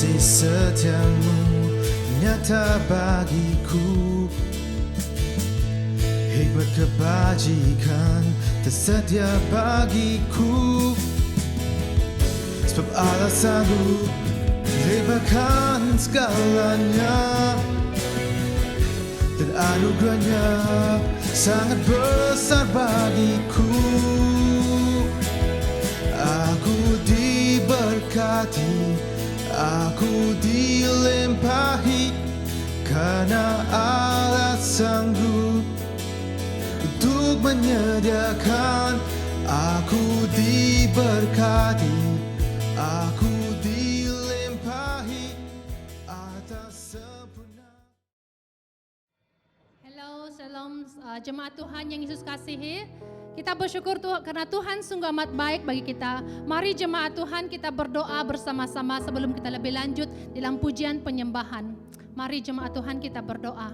Kasih setiamu nyata bagiku, hikmat kebajikan tersedia bagiku. Sebab Allah sanggup lebarkan segalanya, dan anugerahnya sangat besar bagiku. Aku diberkati, aku dilimpahi, karena Allah sanggup untuk menyediakan. Aku diberkati, aku dilimpahi atas sempurna. Hello, shalom jemaat Tuhan yang Yesus kasihi. Kita bersyukur karena Tuhan sungguh amat baik bagi kita. Mari jemaat Tuhan kita berdoa bersama-sama sebelum kita lebih lanjut dalam pujian penyembahan. Mari jemaat Tuhan kita berdoa.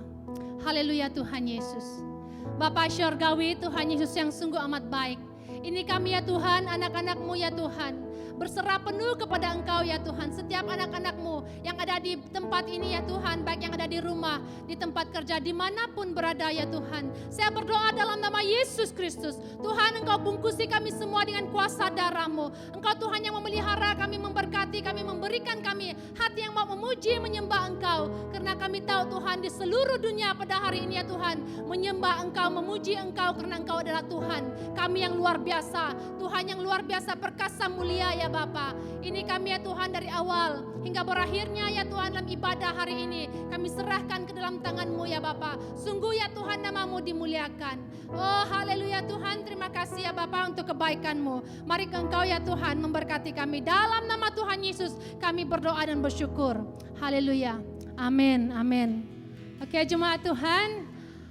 Haleluya Tuhan Yesus. Bapa Syurgawi, Tuhan Yesus yang sungguh amat baik. Ini kami ya Tuhan, anak-anak-Mu ya Tuhan. Berserah penuh kepada Engkau ya Tuhan. Setiap anak-anak-Mu yang ada di tempat ini ya Tuhan, baik yang ada di rumah, di tempat kerja, dimanapun berada ya Tuhan. Saya berdoa dalam nama Yesus Kristus. Tuhan, Engkau bungkusi kami semua dengan kuasa darah-Mu. Engkau Tuhan yang memelihara kami, memberkati kami, memberikan kami hati yang mau memuji, menyembah Engkau. Karena kami tahu Tuhan di seluruh dunia pada hari ini ya Tuhan, menyembah Engkau, memuji Engkau karena Engkau adalah Tuhan. Kami yang luar biasa, Tuhan yang luar biasa, perkasa, mulia ya Bapa. Ini kami ya Tuhan dari awal hingga berakhirnya ya Tuhan dalam ibadah hari ini. Kami serahkan ke dalam tangan-Mu ya Bapa. Sungguh ya Tuhan nama-Mu dimuliakan. Oh haleluya Tuhan, terima kasih ya Bapa untuk kebaikan-Mu. Mari Engkau ya Tuhan memberkati kami. Dalam nama Tuhan Yesus kami berdoa dan bersyukur. Haleluya. Amin, amin. Oke jemaat Tuhan,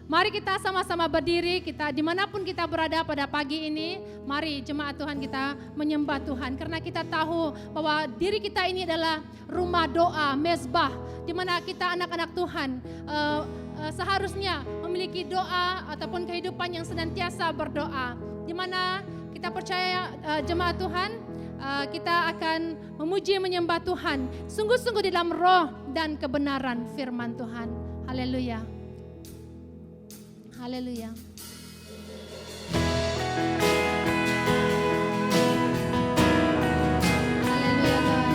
mari kita sama-sama berdiri, kita dimanapun kita berada pada pagi ini, mari jemaat Tuhan kita menyembah Tuhan. Karena kita tahu bahwa diri kita ini adalah rumah doa, mezbah, di mana kita anak-anak Tuhan seharusnya memiliki doa ataupun kehidupan yang senantiasa berdoa. Di mana kita percaya jemaat Tuhan, kita akan memuji menyembah Tuhan sungguh-sungguh di dalam roh dan kebenaran firman Tuhan. Haleluya. Haleluya. Haleluya Tuhan.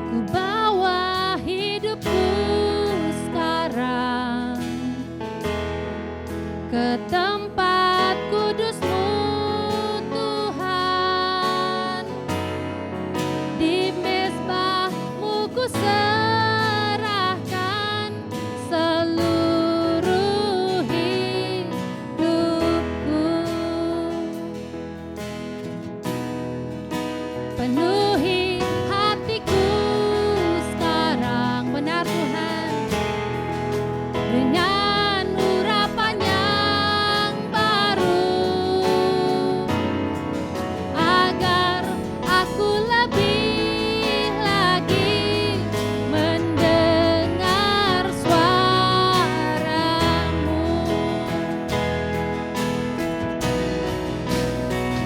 Ku bawa hidupku sekarang ke tempat kudus-Mu Tuhan, di mezbah-Mu ku serahkan seluruh hidupku. Penuhi hatiku sekarang, benar Tuhan, dengan urapan yang baru, agar aku lebih lagi mendengar suara-Mu.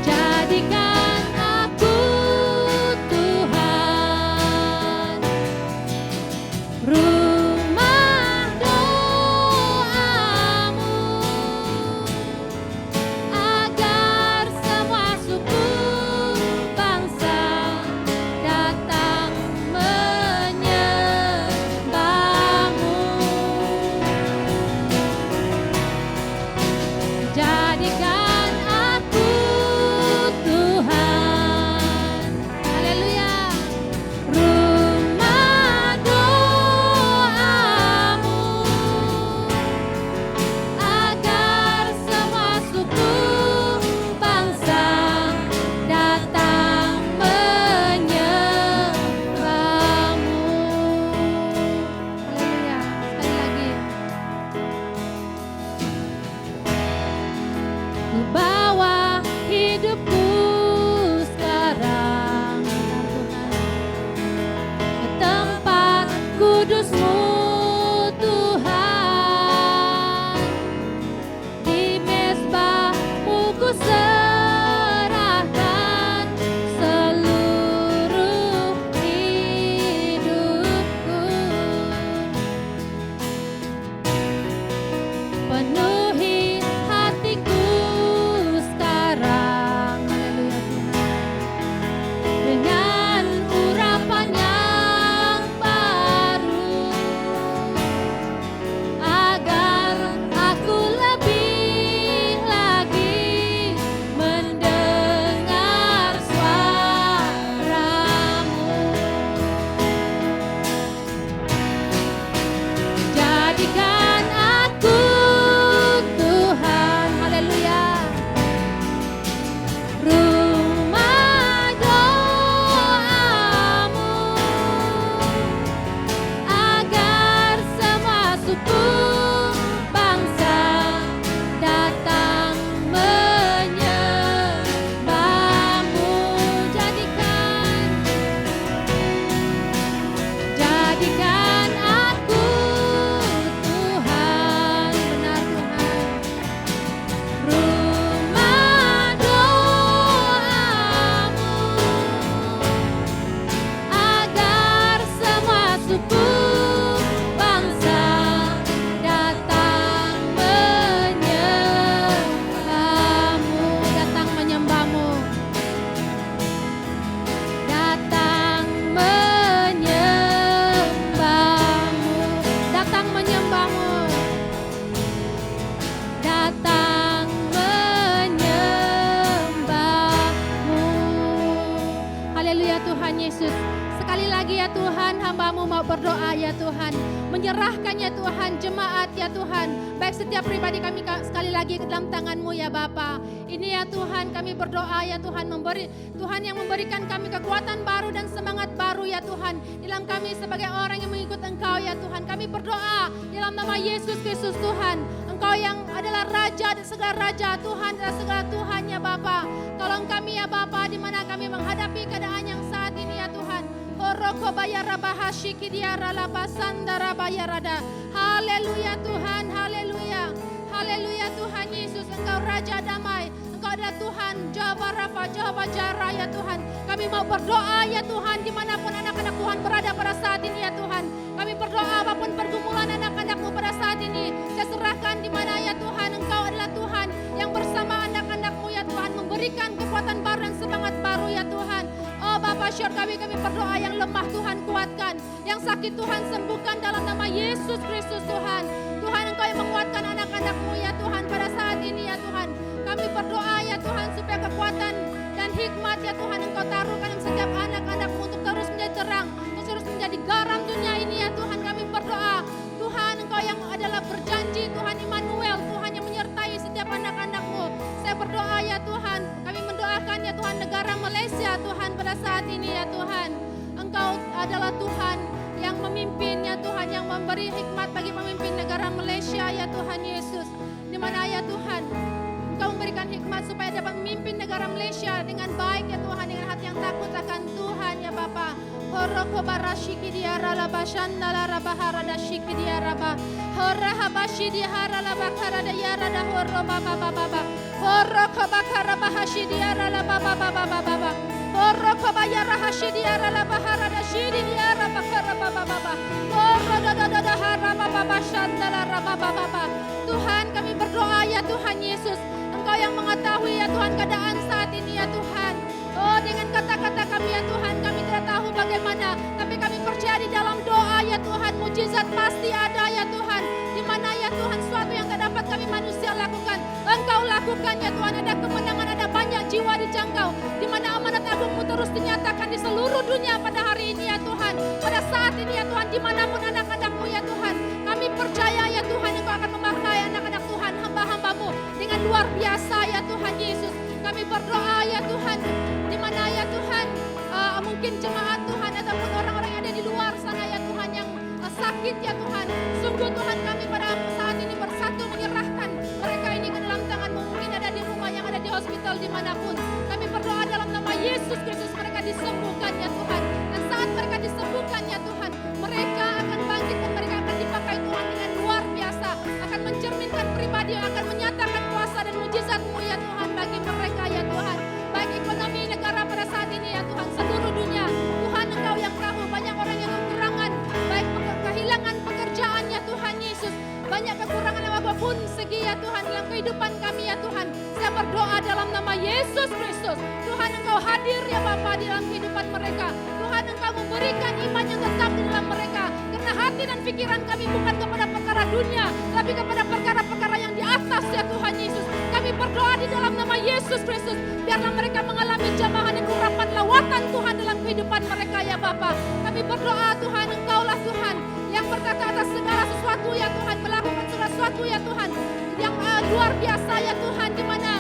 Jadikan aku Tuhan rumah doa-Mu, agar semua suku bangsa datang menyembah-Mu. Jadikan aku Tuhan, haleluya, rumah doa-Mu, agar semua suku bangsa datang menyembah-Mu. Haleluya, sekali lagi. Ku bawa hidupku sekarang, Tuhan, ke tempat kudus-Mu Tuhan. ya Tuhan. Menyerahkan ya Tuhan jemaat ya Tuhan. Baik setiap pribadi kami sekali lagi ke dalam tangan-Mu ya Bapa. Ini ya Tuhan kami berdoa ya Tuhan, Tuhan yang memberikan kami kekuatan baru dan semangat baru ya Tuhan. Dalam kami sebagai orang yang mengikut Engkau ya Tuhan. Kami berdoa dalam nama Yesus Kristus Tuhan. Engkau yang adalah Raja dan segala Raja, Tuhan dan segala Tuhan ya Bapa. Tolong kami ya Bapa di mana kami menghadapi keadaan yang saat ini ya Tuhan. Haleluya Tuhan, haleluya. Haleluya Tuhan Yesus, Engkau Raja damai. Engkau adalah Tuhan, Jehovah Rafa, Jehovah Jireh ya Tuhan. Kami mau berdoa ya Tuhan, dimanapun anak-anak Tuhan berada pada saat ini ya Tuhan. Kami berdoa apapun pergumulan anak-anak-Mu pada saat ini. Saya serahkan di mana ya Tuhan, Engkau adalah Tuhan yang bersama anak-anak-Mu ya Tuhan. Memberikan kekuatan baru dan semangat baru ya Tuhan. Oh Bapa Syurgawi, kami berdoa yang lemah Tuhan kuatkan. Yang sakit Tuhan sembuhkan dalam nama Yesus Kristus Tuhan. Tuhan Engkau yang menguatkan anak-anak-Mu ya Tuhan pada saat ini ya Tuhan. Kami berdoa ya Tuhan supaya kekuatan dan hikmat ya Tuhan Engkau taruhkan dalam setiap anak-anak-Mu untuk terus menjadi terang, untuk terus menjadi garam dunia ini ya Tuhan. Kami berdoa Tuhan Engkau yang adalah berjanji Tuhan Immanuel, Tuhan yang menyertai setiap anak-anak-Mu. Saya berdoa ya Tuhan, kami mendoakan ya Tuhan negara Malaysia Tuhan pada saat ini ya Tuhan. Engkau adalah Tuhan yang memimpin ya Tuhan, yang memberi hikmat bagi pemimpin negara Malaysia ya Tuhan Yesus. Di mana ya Tuhan Engkau memberikan hikmat supaya dapat memimpin negara Malaysia dengan baik ya Tuhan, dengan hati yang takut akan Tuhan ya Bapa. Horoko barashiki diara la bashanda la rabahara da shiki diara ba. Horahabashi diara la bakara da yara da horo baba baba. Horoko bakara bahashi diara la baba baba baba. Horoko bayara hashi diara la bahara da shidi diara bakara baba baba. Horo da hara baba bashanda la rababa baba. Tuhan kami berdoa ya Tuhan Yesus. Engkau yang mengetahui ya Tuhan keadaan saat ini ya Tuhan. Oh dengan kata-kata kami ya Tuhan, kami tidak tahu bagaimana, tapi kami percaya di dalam doa ya Tuhan, mujizat pasti ada ya Tuhan. Di mana ya Tuhan suatu yang tak dapat kami manusia lakukan, Engkau lakukan ya Tuhan. Ada kemenangan, ada banyak jiwa dijangkau. Di mana amanat agung-Mu terus dinyatakan di seluruh dunia pada hari ini ya Tuhan. Pada saat ini ya Tuhan, dimanapun anak-anak-Mu ya Tuhan, kami percaya ya Tuhan Engkau akan memakai anak-anak Tuhan, hamba-hamba-Mu dengan luar biasa ya Tuhan Yesus. Kami berdoa ya Tuhan, di mana ya Tuhan mungkin jemaat Tuhan ataupun orang-orang yang ada di luar sana ya Tuhan yang sakit ya Tuhan. Sungguh Tuhan kami pada saat ini bersatu menyerahkan mereka ini ke dalam tangan-Mu. Mungkin ada di rumah, yang ada di hospital dimanapun. Kami berdoa dalam nama Yesus Kristus mereka disembuhkan ya Tuhan. Dan saat mereka disembuhkan ya Tuhan, mereka akan bangkit dan mereka akan dipakai Tuhan dengan luar biasa. Akan mencerminkan pribadi yang akan menyatakan kuasa dan mujizat-Mu ya Tuhan bagi mereka ya Tuhan. Baik ekonomi negara pada saat ini ya Tuhan, seluruh dunia. Tuhan Engkau yang tahu banyak orang yang kekurangan, baik kehilangan pekerjaan ya Tuhan Yesus. Banyak kekurangan apapun segi ya Tuhan dalam kehidupan kami ya Tuhan. Saya berdoa dalam nama Yesus Kristus. Tuhan Engkau hadir ya Bapa di dalam kehidupan mereka. Tuhan Engkau memberikan iman yang tetap di dalam mereka. Karena hati dan pikiran kami bukan kepada perkara dunia, tapi kepada perkara-perkara yang di atas ya Tuhan Yesus. Kami berdoa di dalam nama Yesus Kristus. Biarlah mereka mengalami jamahan dan urapan lawatan Tuhan dalam kehidupan mereka ya Bapa. Kami berdoa Tuhan Engkaulah Tuhan yang berkata atas segala sesuatu ya Tuhan, melakukan segala sesuatu ya Tuhan yang luar biasa ya Tuhan, di mana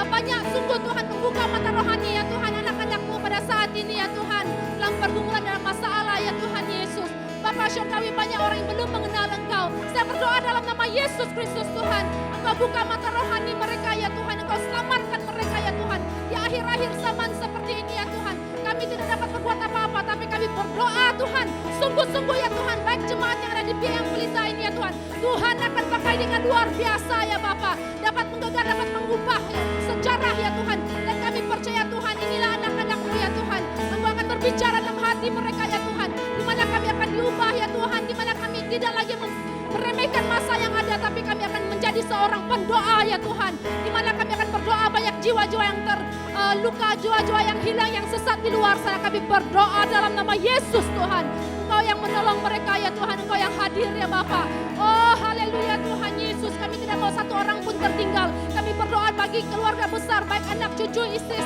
banyak sungguh Tuhan membuka mata rohani ya Tuhan anak-anak-Mu pada saat ini ya Tuhan dalam pergumulan dalam masalah ya Tuhan Yesus. Bapa Syurgawi, banyak orang yang belum mengenal Engkau. Saya berdoa dalam nama Yesus Kristus Tuhan, Engkau buka mata rohani mereka ya Tuhan, Engkau selamatkan mereka ya Tuhan. Di akhir-akhir zaman seperti ini ya Tuhan, kami tidak dapat berbuat apa-apa, tapi kami berdoa Tuhan, sungguh-sungguh ya Tuhan, baik jemaat yang ada di PM Pelita ini ya Tuhan, Tuhan akan pakai dengan luar biasa ya Bapa, dapat menggegar, dapat mengubah sejarah ya Tuhan. Dan kami percaya Tuhan, inilah anak-anak-Mu ya Tuhan, Engkau akan berbicara dalam hati mereka ya Tuhan, di mana kami akan diubah ya Tuhan, di mana kami tidak lagi meremehkan masa yang ada, tapi kami akan menjadi seorang pendoa ya Tuhan, di mana kami akan berdoa banyak jiwa-jiwa yang terluka, jiwa-jiwa yang hilang, yang sesat di luar sana. Kami berdoa dalam nama Yesus Tuhan, Engkau yang menolong mereka ya Tuhan, Engkau yang hadir ya Bapa. Oh haleluya Tuhan Yesus, kami tidak mau satu orang pun tertinggal. Kami berdoa bagi keluarga besar, baik anak, cucu, istri,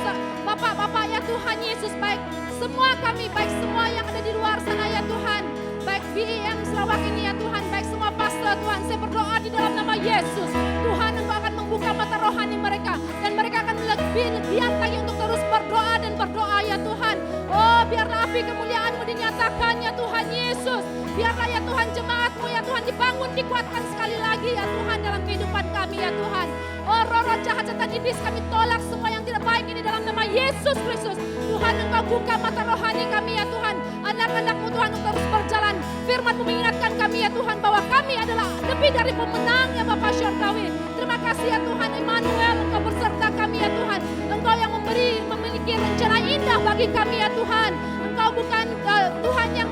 bapak-bapak ya Tuhan Yesus, baik semua kami, baik semua yang ada di luar sana ya Tuhan. baik BIM Sarawak ini ya Tuhan, baik semua pastor Tuhan, saya berdoa di dalam nama Yesus. Tuhan, Engkau akan membuka mata rohani mereka, dan mereka akan lebih giat lagi untuk terus berdoa dan berdoa ya Tuhan. Oh, biarlah api kemuliaan-Mu dinyatakan ya Tuhan Yesus. Biarlah ya Tuhan jemaat-Mu ya Tuhan dibangun, dikuatkan sekali lagi ya Tuhan dalam kehidupan kami ya Tuhan. Oh, roh-roh jahat setan iblis kami tolak semua yang tidak baik ini dalam nama Yesus Kristus. Tuhan, Engkau buka mata rohani kami ya Tuhan. Anak-anak-Mu Tuhan untuk terus berjalan. Firman-Mu mengingatkan kami ya Tuhan bahwa kami adalah lebih dari pemenang ya Bapa Syurgawi. Terima kasih ya Tuhan Immanuel, Engkau berserta kami ya Tuhan. Engkau yang memiliki rencana indah bagi kami ya Tuhan. Engkau bukan Tuhan yang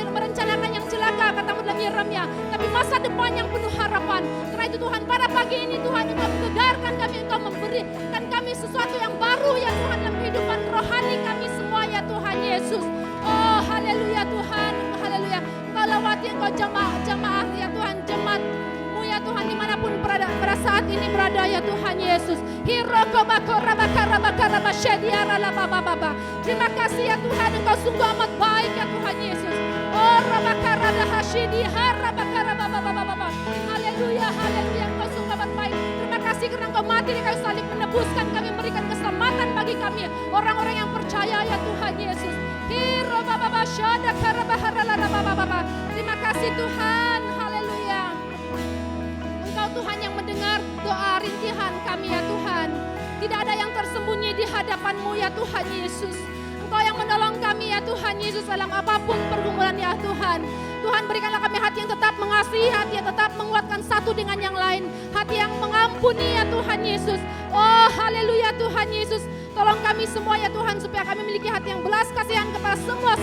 merencanakan yang celaka, katamu dalam Yeremia, tapi masa depan yang penuh harapan. Karena itu Tuhan, pada pagi ini Tuhan, Engkau mengegarkan kami, Engkau memberikan kami sesuatu yang baru ya Tuhan dalam kehidupan rohani kami semua ya Tuhan Yesus. Oh, haleluya Tuhan, haleluya. Engkau lawati, Engkau jamaah ya Tuhan, jemaat-Mu ya Tuhan dimanapun pada saat ini berada ya Tuhan Yesus. Terima kasih ya Tuhan, Engkau sungguh amat baik ya Tuhan Yesus. Oh, haleluya, haleluya, Engkau sungguh amat baik. Terima kasih karena Engkau mati di kayu salib menebuskan kami, memberikan keselamatan bagi kami, orang-orang yang percaya ya Tuhan Yesus. Terima kasih Tuhan, haleluya. Engkau Tuhan yang mendengar doa rintihan kami ya Tuhan. Tidak ada yang tersembunyi di hadapan-Mu ya Tuhan Yesus. Engkau yang menolong kami ya Tuhan Yesus dalam apapun pergumulan ya Tuhan. Tuhan, berikanlah kami hati yang tetap mengasihi, hati yang tetap menguatkan satu dengan yang lain, hati yang mengampuni ya Tuhan Yesus. Oh, haleluya Tuhan Yesus. Tolong kami semua ya Tuhan, supaya kami memiliki hati yang belas kasihan kepada semua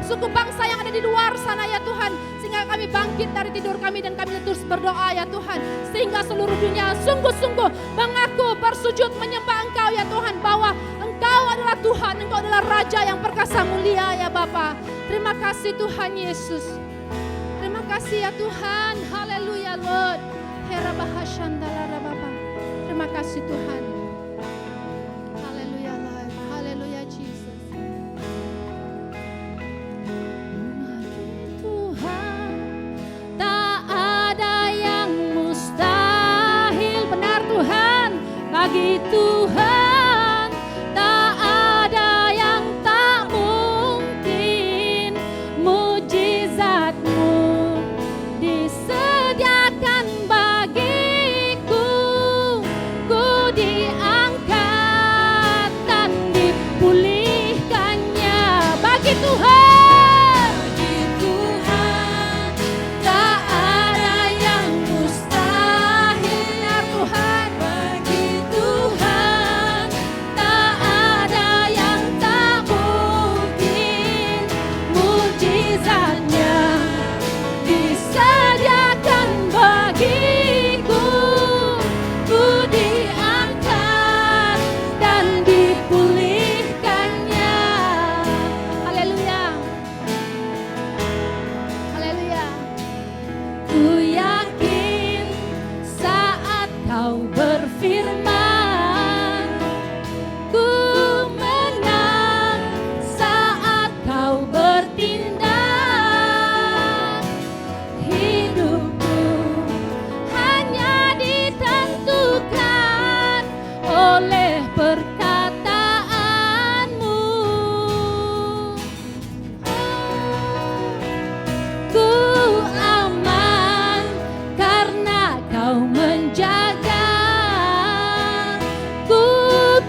suku bangsa yang ada di luar sana ya Tuhan. Sehingga kami bangkit dari tidur kami dan kami terus berdoa ya Tuhan. Sehingga seluruh dunia sungguh-sungguh mengaku, bersujud, menyembah Engkau ya Tuhan, bahwa Engkau adalah Tuhan, Engkau adalah Raja yang perkasa mulia ya Bapa. Terima kasih Tuhan Yesus. Terima kasih ya Tuhan. Haleluya Lord. Terima kasih Tuhan. Haleluya Lord. Haleluya Jesus. Tuhan, tak ada yang mustahil. Benar Tuhan. Bagi Tuhan tak ada yang tak mungkin. Mujizat-Mu disediakan bagiku. Ku diangkat dan dipulihkannya. Bagi Tuhan, bagi Tuhan tak ada yang mustahil. Benar Tuhan. Bagi Tuhan tak ada yang tak mungkin. Mujizat-Nya disediakan bagiku. Ku diangkat dan dipulihkannya. Haleluya. Haleluya. Ku yakin saat Kau berfirman, ku menang saat Kau bertindak. Hidupku hanya ditentukan oleh perkataan-Mu. Ku aman karena Kau menjaga. Ku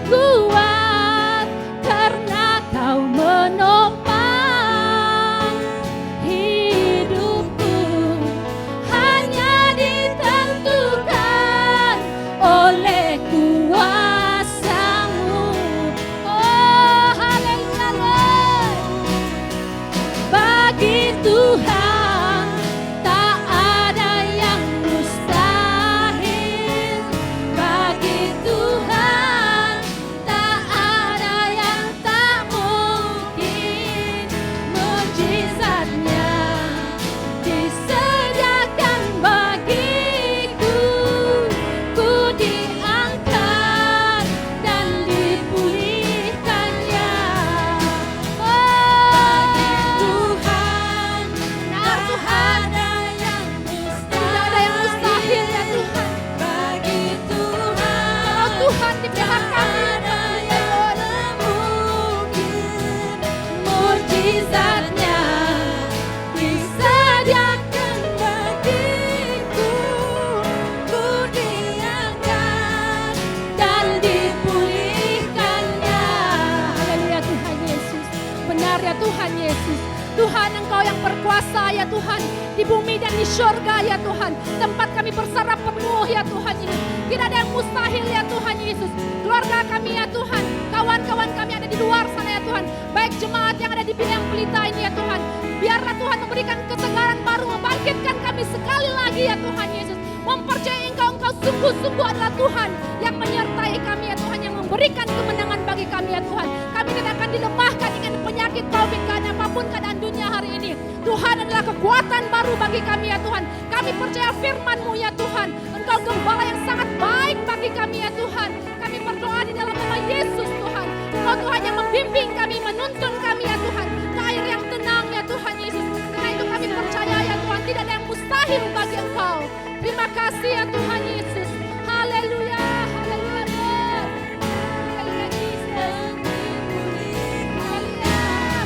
kuat karena Kau menopang. Hidupku hanya ditentukan oleh kuasa-Mu. surga ya Tuhan. Tempat kami bersarap penuh ya Tuhan Yesus. Tidak ada yang mustahil ya Tuhan Yesus. Keluarga kami ya Tuhan, kawan-kawan kami ada di luar sana ya Tuhan. Baik jemaat yang ada di Biang Pelita ini ya Tuhan. Biarlah Tuhan memberikan kesegaran baru, membangkitkan kami sekali lagi ya Tuhan Yesus. Mempercayai Engkau sungguh-sungguh adalah Tuhan yang menyertai kami ya Tuhan, yang memberikan kemenangan bagi kami ya Tuhan. Kami tidak akan dilemahkan dengan penyakit COVID dan apapun keadaan dunia hari ini. Tuhan adalah kekuatan baru bagi kami ya Tuhan. Kami percaya firman-Mu ya Tuhan. Engkau gembala yang sangat baik bagi kami ya Tuhan. Kami berdoa di dalam nama Yesus Tuhan. Engkau Tuhan yang membimbing kami, menuntun kami ya Tuhan ke air yang tenang ya Tuhan Yesus. Karena itu kami percaya ya Tuhan, tidak ada yang mustahil bagi Engkau. Terima kasih ya Tuhan Yesus. Haleluya, haleluya Lord. Haleluya Jesus. Haleluya,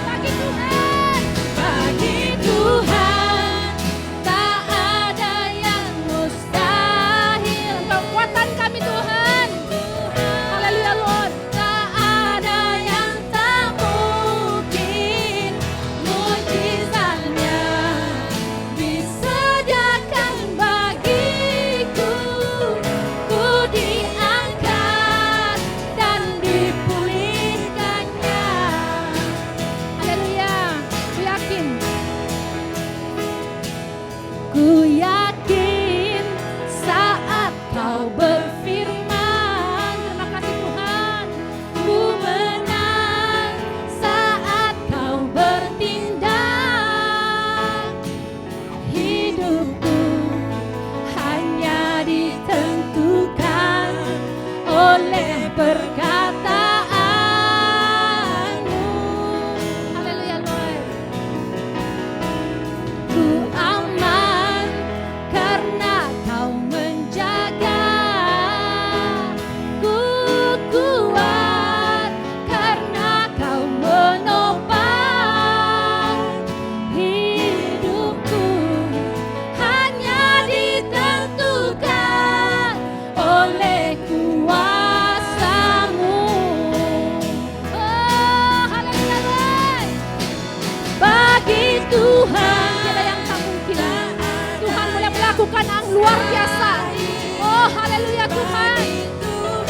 bagi Tuhan. Bagi Tuhan tak ada yang mustahil. Kekuatan kami Tuhan. Haleluya Lord. Tak ada yang tak mungkin. Mujizatnya disediakan bagiku. Ku diangkat dan dipulihkannya. Haleluya. Ku yakin saat Kau berfirman. Terima kasih Tuhan. Ku menang saat Kau bertindak. Hidupku hanya ditentukan oleh perkataanmu. Haleluya Lord. Ku aman karena Kau menjaga. Ku kuat karena Kau menopang. Hidupku hanya ditentukan oleh kuasa-Mu. Oh, haleluya Lord. Bagi Tuhan tiada yang tak mungkin. Tuhan boleh melakukan yang luar biasa. Oh, haleluya Tuhan.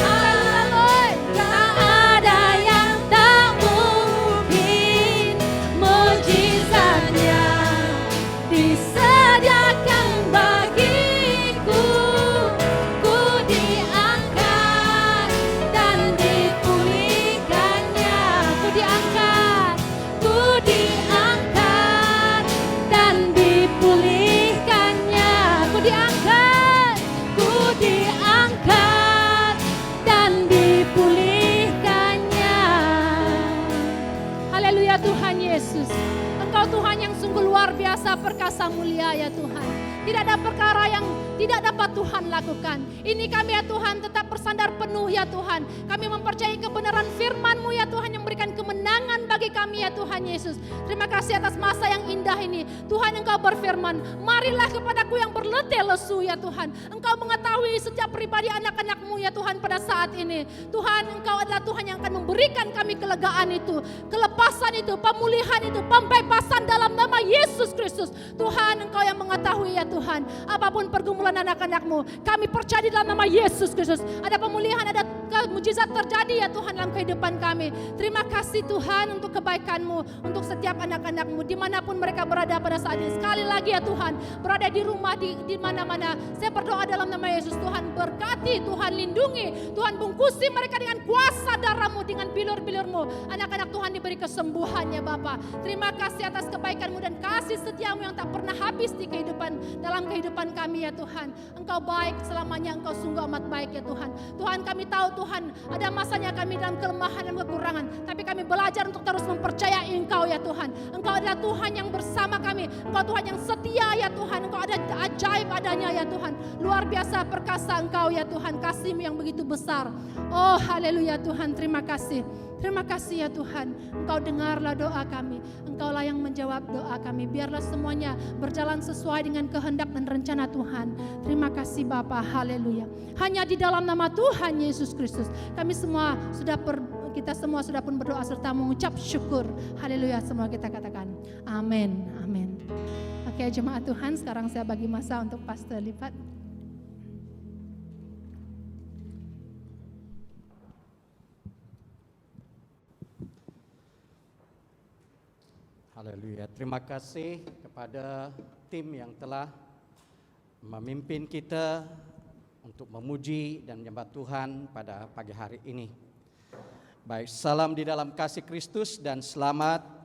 Haleluya Lord. Tak ada yang tak mungkin. Mujizatnya disediakan bagiku. Ku diangkat dan dipulihkannya. Ku diangkat dan dipulihkannya. Ku diangkat dan dipulihkannya. Haleluya Tuhan Yesus. Engkau Tuhan yang sungguh luar biasa, perkasa, mulia ya Tuhan. Tidak ada perkara yang tidak dapat Tuhan lakukan. Ini kami ya Tuhan tetap bersandar penuh ya Tuhan. Kami mempercayai kebenaran firman-Mu ya Tuhan yang memberikan kemenangan bagi kami ya Tuhan Yesus. Terima kasih atas masa yang indah ini. Tuhan Engkau berfirman, marilah kepadaku yang berletih lesu ya Tuhan. Engkau mengetahui setiap pribadi anak-anak-Mu ya Tuhan pada saat ini. Tuhan Engkau adalah Tuhan yang akan memberikan kami kelegaan itu, kelepasan itu, pemulihan itu, pembebasan dalam nama Yesus Kristus. Tuhan Engkau yang mengetahui ya Tuhan, apapun pergumulan anak-anak-Mu, kami percaya di dalam nama Yesus Kristus. Ada pemulihan, ada mujizat terjadi ya Tuhan dalam kehidupan kami. Terima kasih Tuhan untuk kebaikan-Mu, untuk setiap anak-anak-Mu dimanapun mereka berada pada saat ini. Sekali lagi ya Tuhan, berada di rumah, di mana-mana. Saya berdoa dalam nama Yesus, Tuhan berkati, Tuhan lindungi, Tuhan bungkusi mereka dengan kuasa darah-Mu, dengan bilur-bilur-Mu. Anak-anak Tuhan diberi kesembuhan ya Bapa. Terima kasih atas kebaikan-Mu dan kasih setia-Mu yang tak pernah habis di dalam kehidupan kami ya Tuhan. Engkau baik selamanya, Engkau sungguh amat baik ya Tuhan. Tuhan kami tahu Tuhan ada masanya kami dalam kelemahan dan kekurangan, tapi kami belajar untuk terus mempercayai Engkau ya Tuhan. Engkau adalah Tuhan yang bersama kami, Engkau Tuhan yang setia ya Tuhan. Engkau ada ajaib adanya ya Tuhan. Luar biasa perkasa Engkau ya Tuhan, kasih-Mu yang begitu besar. Oh haleluya Tuhan, terima kasih. Terima kasih ya Tuhan, Engkau dengarlah doa kami, Engkaulah yang menjawab doa kami. Biarlah semuanya berjalan sesuai dengan kehendak dan rencana Tuhan. Terima kasih Bapa, haleluya. Hanya di dalam nama Tuhan Yesus Kristus, kita semua sudah pun berdoa serta mengucap syukur. Haleluya, semua kita katakan amin, amin. Oke. Oke, jemaat Tuhan, sekarang saya bagi masa untuk Pastor Lipat. Haleluya. Terima kasih kepada tim yang telah memimpin kita untuk memuji dan menyembah Tuhan pada pagi hari ini. Baik, salam di dalam kasih Kristus dan selamat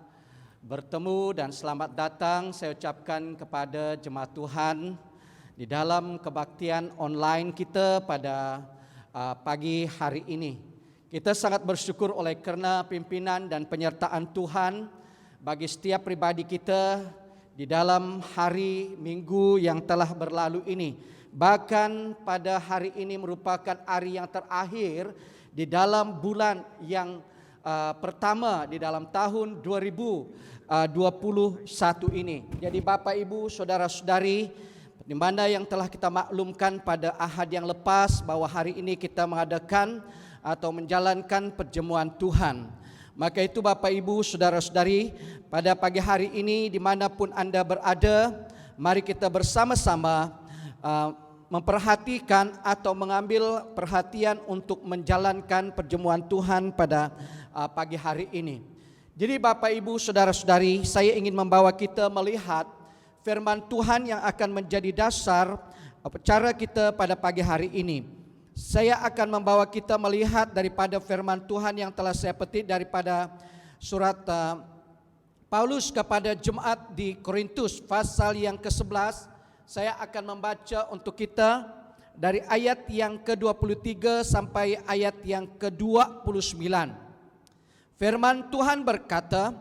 bertemu dan selamat datang saya ucapkan kepada jemaat Tuhan di dalam kebaktian online kita pada pagi hari ini. Kita sangat bersyukur oleh karena pimpinan dan penyertaan Tuhan bagi setiap pribadi kita di dalam hari Minggu yang telah berlalu ini. Bahkan pada hari ini merupakan hari yang terakhir di dalam bulan yang pertama di dalam tahun 2021 ini. Jadi Bapak Ibu, Saudara-saudari, di mana yang telah kita maklumkan pada Ahad yang lepas bahwa hari ini kita mengadakan atau menjalankan perjamuan Tuhan. Maka itu Bapak Ibu Saudara-saudari, pada pagi hari ini dimanapun Anda berada, mari kita bersama-sama memperhatikan atau mengambil perhatian untuk menjalankan perjamuan Tuhan pada pagi hari ini. Jadi Bapak Ibu Saudara-saudari, saya ingin membawa kita melihat firman Tuhan yang akan menjadi dasar acara kita pada pagi hari ini. Saya akan membawa kita melihat daripada firman Tuhan yang telah saya petik daripada surat Paulus kepada jemaat di Korintus pasal yang ke-11. Saya akan membaca untuk kita dari ayat yang ke-23 sampai ayat yang ke-29. Firman Tuhan berkata,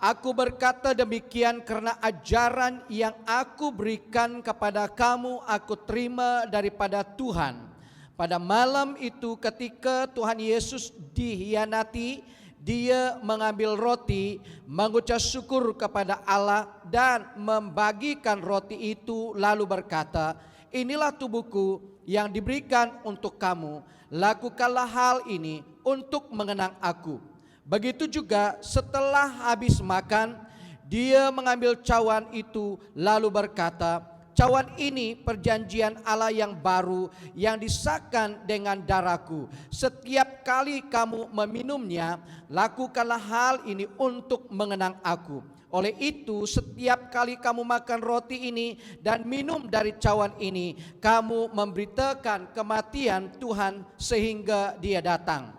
"Aku berkata demikian karena ajaran yang aku berikan kepada kamu aku terima daripada Tuhan. Pada malam itu ketika Tuhan Yesus dihianati, Dia mengambil roti, mengucap syukur kepada Allah dan membagikan roti itu lalu berkata, 'Inilah tubuhku yang diberikan untuk kamu. Lakukanlah hal ini untuk mengenang aku.' Begitu juga setelah habis makan, Dia mengambil cawan itu lalu berkata, 'Cawan ini perjanjian Allah yang baru yang disahkan dengan darahku. Setiap kali kamu meminumnya, lakukanlah hal ini untuk mengenang aku. Oleh itu, setiap kali kamu makan roti ini dan minum dari cawan ini, kamu memberitakan kematian Tuhan sehingga Dia datang.'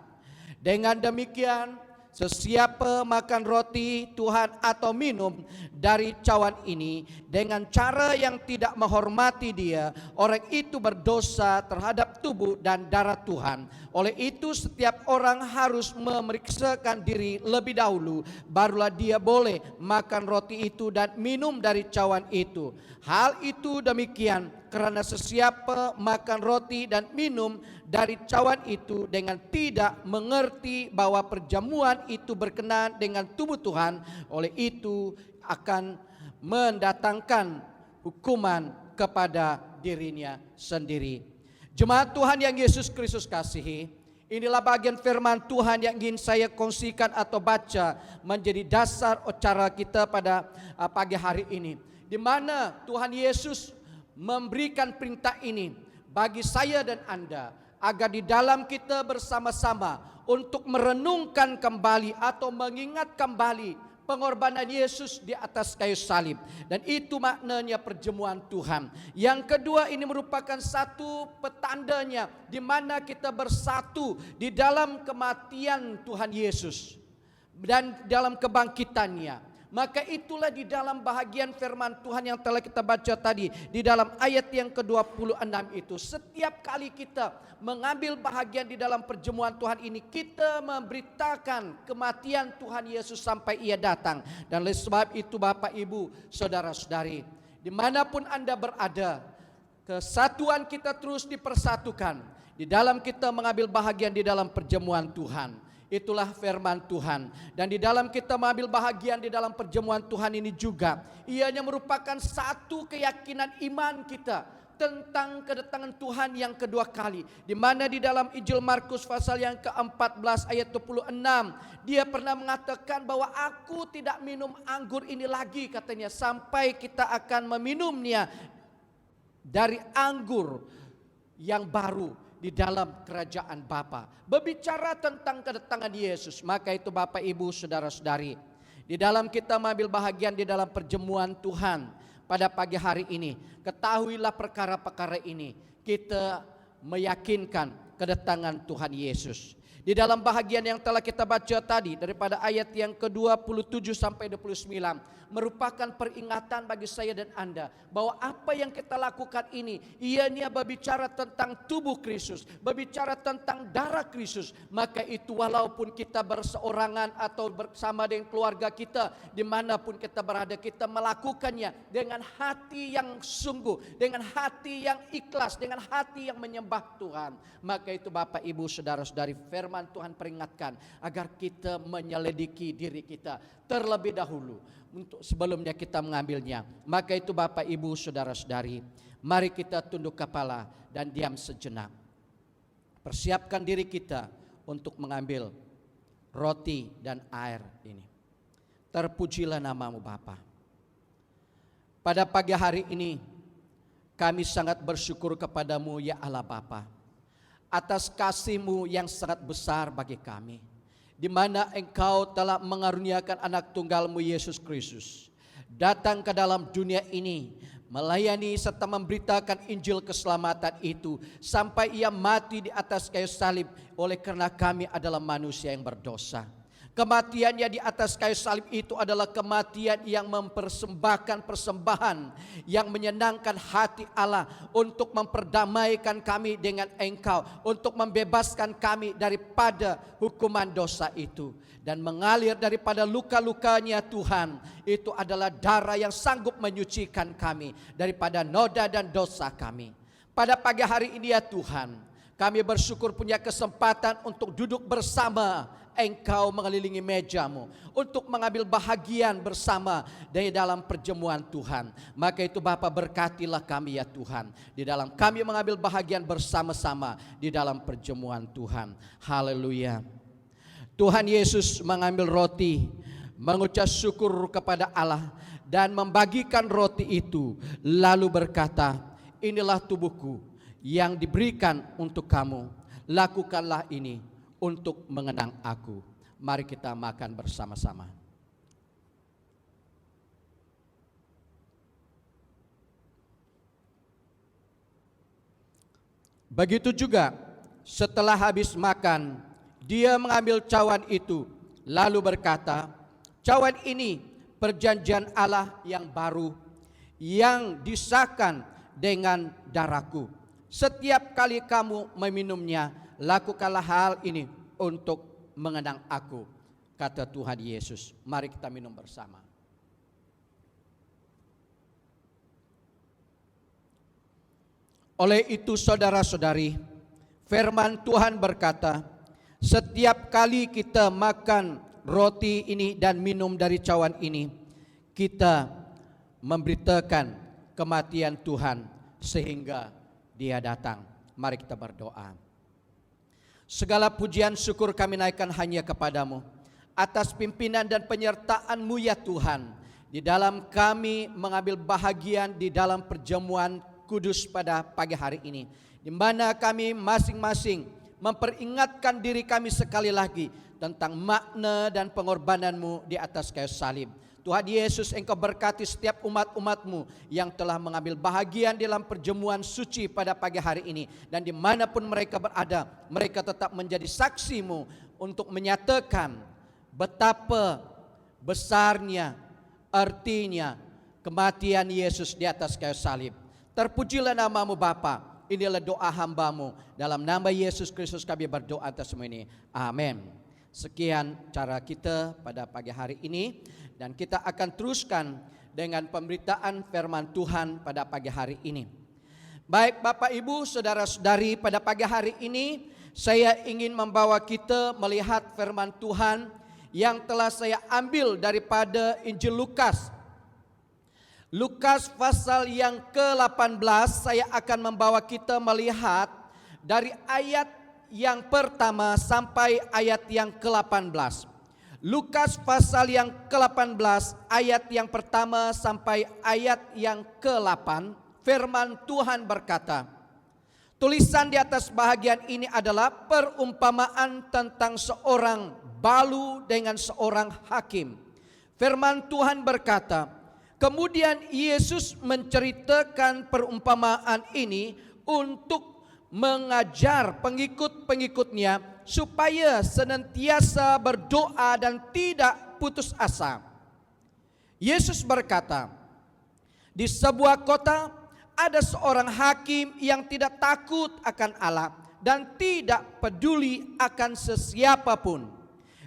Dengan demikian, sesiapa makan roti Tuhan atau minum dari cawan ini dengan cara yang tidak menghormati Dia, orang itu berdosa terhadap tubuh dan darah Tuhan. Oleh itu setiap orang harus memeriksakan diri lebih dahulu, barulah dia boleh makan roti itu dan minum dari cawan itu. Hal itu demikian karena sesiapa makan roti dan minum dari cawan itu dengan tidak mengerti bahwa perjamuan itu berkenaan dengan tubuh Tuhan, oleh itu akan mendatangkan hukuman kepada dirinya sendiri." Jemaat Tuhan yang Yesus Kristus kasihi, inilah bagian firman Tuhan yang ingin saya kongsikan atau baca menjadi dasar acara kita pada pagi hari ini, di mana Tuhan Yesus memberikan perintah ini bagi saya dan Anda, agar di dalam kita bersama-sama untuk merenungkan kembali atau mengingat kembali pengorbanan Yesus di atas kayu salib. Dan itu maknanya perjamuan Tuhan. Yang kedua, ini merupakan satu petandanya di mana kita bersatu di dalam kematian Tuhan Yesus dan dalam kebangkitannya. Maka itulah di dalam bahagian firman Tuhan yang telah kita baca tadi, di dalam ayat yang ke-26 itu, setiap kali kita mengambil bahagian di dalam perjamuan Tuhan ini, kita memberitakan kematian Tuhan Yesus sampai Ia datang. Dan oleh sebab itu Bapak Ibu Saudara-saudari, dimanapun Anda berada, kesatuan kita terus dipersatukan di dalam kita mengambil bahagian di dalam perjamuan Tuhan. Itulah firman Tuhan. Dan di dalam kita mengambil bahagian di dalam perjamuan Tuhan ini juga, ianya merupakan satu keyakinan iman kita tentang kedatangan Tuhan yang kedua kali. Di mana di dalam Injil Markus pasal yang ke-14 ayat 26, dia pernah mengatakan bahwa aku tidak minum anggur ini lagi katanya, sampai kita akan meminumnya dari anggur yang baru di dalam kerajaan Bapa. Berbicara tentang kedatangan Yesus, maka itu Bapak Ibu saudara-saudari, di dalam kita mengambil bahagian di dalam perjamuan Tuhan pada pagi hari ini, ketahuilah perkara-perkara ini, kita meyakinkan kedatangan Tuhan Yesus. Di dalam bahagian yang telah kita baca tadi, daripada ayat yang ke-27 sampai 29, merupakan peringatan bagi saya dan Anda bahwa apa yang kita lakukan ini, ianya berbicara tentang tubuh Kristus, berbicara tentang darah Kristus. Maka itu walaupun kita berseorangan atau bersama dengan keluarga kita, dimanapun kita berada, kita melakukannya dengan hati yang sungguh, dengan hati yang ikhlas, dengan hati yang menyembah Tuhan. Maka itu Bapak Ibu saudara-saudari, firman Tuhan peringatkan agar kita menyelidiki diri kita terlebih dahulu untuk sebelumnya kita mengambilnya. Maka itu Bapak Ibu saudara-saudari, mari kita tunduk kepala dan diam sejenak. Persiapkan diri kita untuk mengambil roti dan air ini. Terpujilah namamu Bapa. Pada pagi hari ini kami sangat bersyukur kepadamu ya Allah Bapa, atas kasih-Mu yang sangat besar bagi kami, di mana Engkau telah mengaruniakan anak tunggal-Mu Yesus Kristus datang ke dalam dunia ini, melayani serta memberitakan Injil keselamatan itu sampai Ia mati di atas kayu salib oleh karena kami adalah manusia yang berdosa. Kematiannya di atas kayu salib itu adalah kematian yang mempersembahkan persembahan yang menyenangkan hati Allah untuk memperdamaikan kami dengan Engkau, untuk membebaskan kami daripada hukuman dosa itu. Dan mengalir daripada luka-lukanya Tuhan, itu adalah darah yang sanggup menyucikan kami daripada noda dan dosa kami. Pada pagi hari ini ya Tuhan, kami bersyukur punya kesempatan untuk duduk bersama Engkau mengelilingi meja-Mu untuk mengambil bahagian bersama dari dalam perjamuan Tuhan. Maka itu Bapa, berkatilah kami ya Tuhan, di dalam kami mengambil bahagian bersama-sama di dalam perjamuan Tuhan. Haleluya. Tuhan Yesus mengambil roti, mengucap syukur kepada Allah dan membagikan roti itu, lalu berkata, inilah tubuhku yang diberikan untuk kamu, lakukanlah ini untuk mengenang aku. Mari kita makan bersama-sama. Begitu juga setelah habis makan, dia mengambil cawan itu, lalu berkata, cawan ini perjanjian Allah yang baru, yang disahkan dengan darahku. Setiap kali kamu meminumnya, lakukanlah hal ini untuk mengenang aku, kata Tuhan Yesus. Mari kita minum bersama. Oleh itu saudara-saudari, firman Tuhan berkata, setiap kali kita makan roti ini dan minum dari cawan ini, kita memberitakan kematian Tuhan sehingga Dia datang. Mari kita berdoa. Segala pujian syukur kami naikkan hanya kepadamu, atas pimpinan dan penyertaan-Mu ya Tuhan, di dalam kami mengambil bahagian di dalam perjamuan kudus pada pagi hari ini, di mana kami masing-masing memperingatkan diri kami sekali lagi tentang makna dan pengorbanan-Mu di atas kayu salib. Tuhan Yesus, Engkau berkati setiap umat-umat-Mu yang telah mengambil bahagian dalam perjamuan suci pada pagi hari ini. Dan dimanapun mereka berada, mereka tetap menjadi saksi-Mu untuk menyatakan betapa besarnya, artinya kematian Yesus di atas kayu salib. Terpujilah nama-Mu Bapa. Inilah doa hamba-Mu. Dalam nama Yesus Kristus kami berdoa atas semua ini. Amin. Sekian cara kita pada pagi hari ini. Dan kita akan teruskan dengan pemberitaan firman Tuhan pada pagi hari ini. Baik Bapak Ibu, saudara-saudari, pada pagi hari ini saya ingin membawa kita melihat firman Tuhan yang telah saya ambil daripada Injil Lukas Lukas pasal yang ke-18, saya akan membawa kita melihat dari ayat yang pertama sampai ayat yang ke-18. Lukas pasal yang ke-18 ayat yang pertama sampai ayat yang ke-8, firman Tuhan berkata, tulisan di atas bahagian ini adalah perumpamaan tentang seorang balu dengan seorang hakim. Firman Tuhan berkata, kemudian Yesus menceritakan perumpamaan ini untuk mengajar pengikut-pengikutnya supaya senantiasa berdoa dan tidak putus asa. Yesus berkata, di sebuah kota ada seorang hakim yang tidak takut akan Allah dan tidak peduli akan sesiapapun.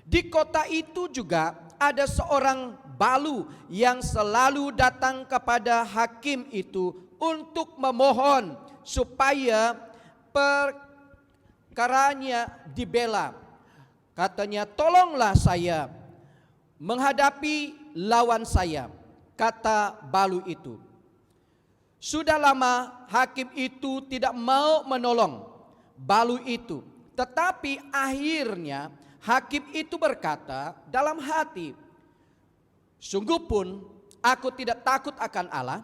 Di kota itu juga ada seorang balu yang selalu datang kepada hakim itu untuk memohon supaya perkaranya dibela. Katanya, tolonglah saya menghadapi lawan saya, kata balu itu. Sudah lama hakim itu tidak mau menolong balu itu, tetapi akhirnya hakim itu berkata dalam hati, sungguh pun aku tidak takut akan Allah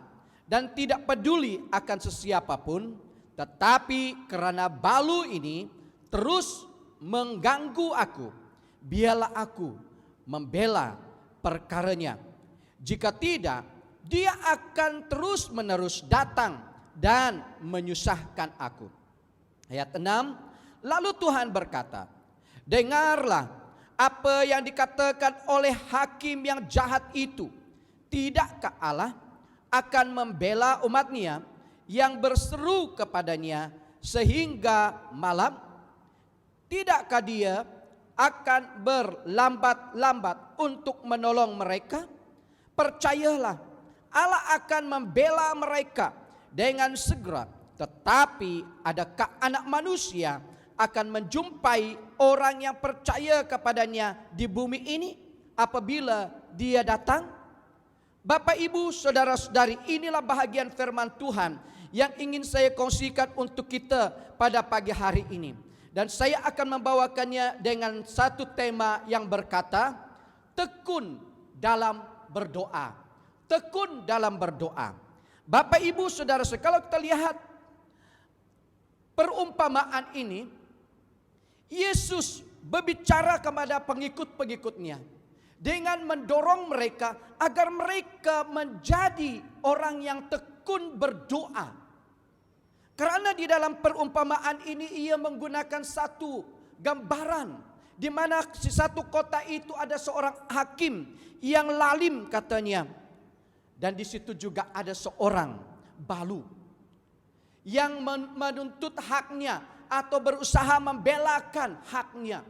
dan tidak peduli akan sesiapapun, tetapi karena balu ini terus mengganggu aku, biarlah aku membela perkaranya. Jika tidak, dia akan terus-menerus datang dan menyusahkan aku. Ayat 6, lalu Tuhan berkata, dengarlah apa yang dikatakan oleh hakim yang jahat itu. Tidakkah Allah akan membela umatnya yang berseru kepadanya sehingga malam? Tidakkah dia akan berlambat-lambat untuk menolong mereka? Percayalah, Allah akan membela mereka dengan segera. Tetapi adakah anak manusia akan menjumpai orang yang percaya kepadanya di bumi ini apabila dia datang? Bapak, Ibu, saudara-saudari, inilah bahagian firman Tuhan yang ingin saya kongsikan untuk kita pada pagi hari ini. Dan saya akan membawakannya dengan satu tema yang berkata, tekun dalam berdoa. Tekun dalam berdoa. Bapak, Ibu, saudara-saudari, kalau kita lihat perumpamaan ini, Yesus berbicara kepada pengikut-pengikutnya dengan mendorong mereka agar mereka menjadi orang yang tekun berdoa. Karena di dalam perumpamaan ini ia menggunakan satu gambaran di mana di satu kota itu ada seorang hakim yang lalim katanya, dan di situ juga ada seorang balu yang menuntut haknya atau berusaha membelakan haknya.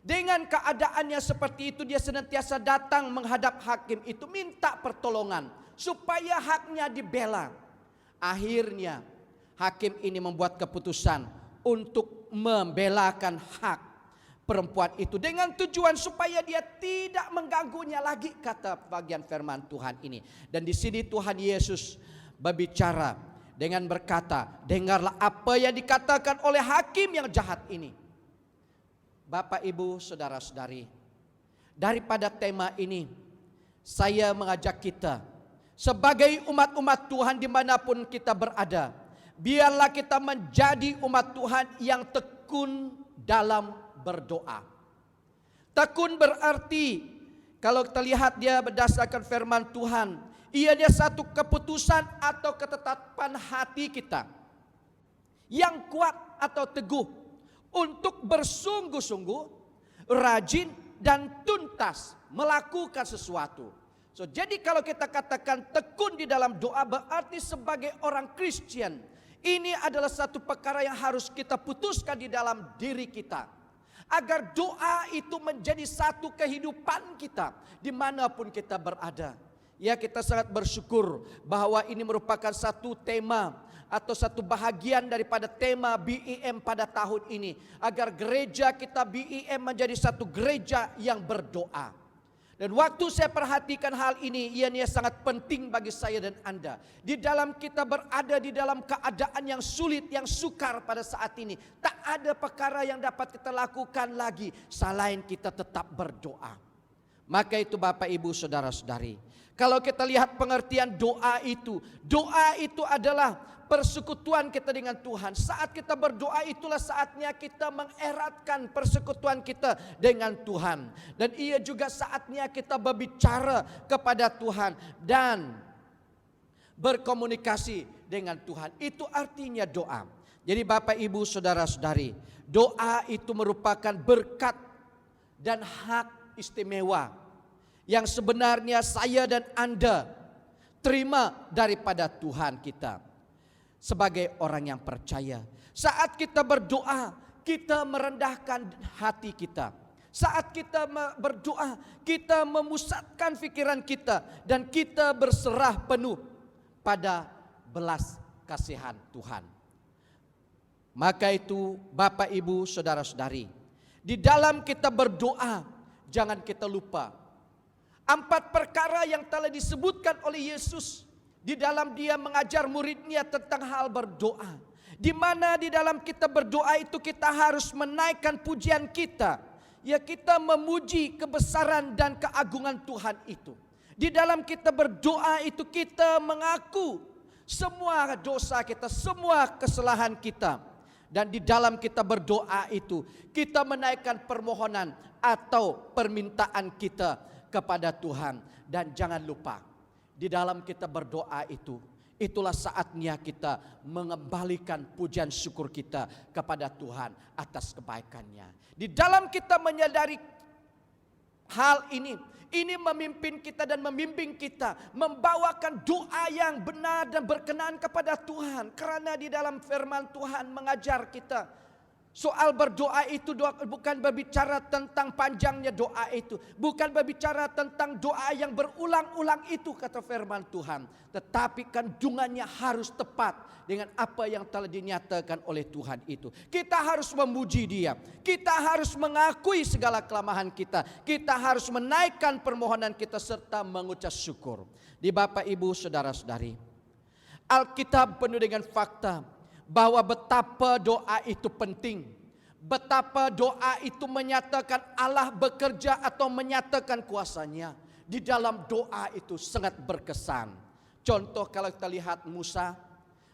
Dengan keadaannya seperti itu, dia senantiasa datang menghadap hakim itu minta pertolongan supaya haknya dibela. Akhirnya hakim ini membuat keputusan untuk membelakan hak perempuan itu dengan tujuan supaya dia tidak mengganggunya lagi, kata bagian firman Tuhan ini. Dan di sini Tuhan Yesus berbicara dengan berkata, dengarlah apa yang dikatakan oleh hakim yang jahat ini. Bapak, Ibu, saudara-saudari, daripada tema ini saya mengajak kita sebagai umat-umat Tuhan dimanapun kita berada, biarlah kita menjadi umat Tuhan yang tekun dalam berdoa. Tekun berarti kalau kita lihat dia berdasarkan firman Tuhan, ia dia satu keputusan atau ketetapan hati kita yang kuat atau teguh untuk bersungguh-sungguh, rajin dan tuntas melakukan sesuatu. Jadi kalau kita katakan tekun di dalam doa, berarti sebagai orang Kristen ini adalah satu perkara yang harus kita putuskan di dalam diri kita, agar doa itu menjadi satu kehidupan kita dimanapun kita berada. Ya, kita sangat bersyukur bahwa ini merupakan satu tema atau satu bahagian daripada tema BEM pada tahun ini, agar gereja kita BEM menjadi satu gereja yang berdoa. Dan waktu saya perhatikan hal ini, ianya sangat penting bagi saya dan Anda. Di dalam kita berada di dalam keadaan yang sulit, yang sukar pada saat ini. Tak ada perkara yang dapat kita lakukan lagi selain kita tetap berdoa. Maka itu Bapak Ibu Saudara-saudari, kalau kita lihat pengertian doa itu adalah persekutuan kita dengan Tuhan. Saat kita berdoa itulah saatnya kita mengeratkan persekutuan kita dengan Tuhan. Dan ia juga saatnya kita berbicara kepada Tuhan dan berkomunikasi dengan Tuhan. Itu artinya doa. Jadi Bapak Ibu Saudara-saudari, doa itu merupakan berkat dan hak istimewa yang sebenarnya saya dan Anda terima daripada Tuhan kita. Sebagai orang yang percaya, saat kita berdoa, kita merendahkan hati kita. Saat kita berdoa, kita memusatkan pikiran kita dan kita berserah penuh pada belas kasihan Tuhan. Maka itu Bapak Ibu Saudara-saudari, di dalam kita berdoa, jangan kita lupa 4 perkara yang telah disebutkan oleh Yesus di dalam dia mengajar muridnya tentang hal berdoa. Di mana di dalam kita berdoa itu kita harus menaikkan pujian kita. Ya, kita memuji kebesaran dan keagungan Tuhan itu. Di dalam kita berdoa itu kita mengaku semua dosa kita, semua kesalahan kita. Dan di dalam kita berdoa itu kita menaikkan permohonan atau permintaan kita kepada Tuhan. Dan jangan lupa, di dalam kita berdoa itulah saatnya kita mengembalikan pujian syukur kita kepada Tuhan atas kebaikannya. Di dalam kita menyadari hal ini memimpin kita dan membimbing kita membawakan doa yang benar dan berkenan kepada Tuhan. Karena di dalam firman Tuhan mengajar kita soal berdoa itu bukan berbicara tentang panjangnya doa itu. Bukan berbicara tentang doa yang berulang-ulang itu kata firman Tuhan. Tetapi kandungannya harus tepat dengan apa yang telah dinyatakan oleh Tuhan itu. Kita harus memuji Dia. Kita harus mengakui segala kelemahan kita. Kita harus menaikkan permohonan kita serta mengucap syukur. Di Bapak Ibu Saudara-saudari, Alkitab penuh dengan fakta bahwa betapa doa itu penting. Betapa doa itu menyatakan Allah bekerja atau menyatakan kuasanya. Di dalam doa itu sangat berkesan. Contoh kalau kita lihat Musa,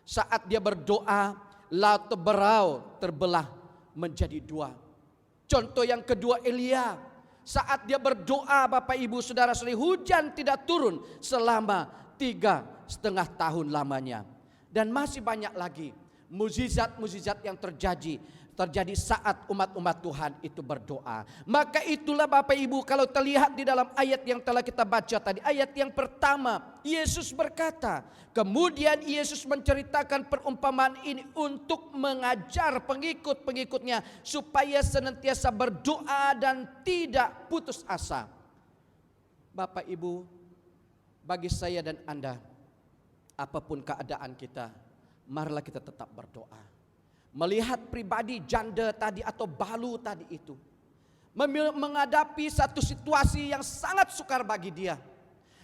saat dia berdoa, laut Teberau terbelah menjadi 2. Contoh yang kedua Elia, saat dia berdoa Bapak Ibu Saudara-saudari, hujan tidak turun selama 3,5 tahun lamanya. Dan masih banyak lagi mukjizat-mukjizat yang terjadi saat umat-umat Tuhan itu berdoa. Maka itulah Bapak Ibu, kalau terlihat di dalam ayat yang telah kita baca tadi, ayat yang pertama, Yesus berkata, kemudian Yesus menceritakan perumpamaan ini untuk mengajar pengikut-pengikutnya supaya senantiasa berdoa dan tidak putus asa. Bapak Ibu, bagi saya dan Anda, apapun keadaan kita, marilah kita tetap berdoa. Melihat pribadi janda tadi atau balu tadi itu menghadapi satu situasi yang sangat sukar bagi dia,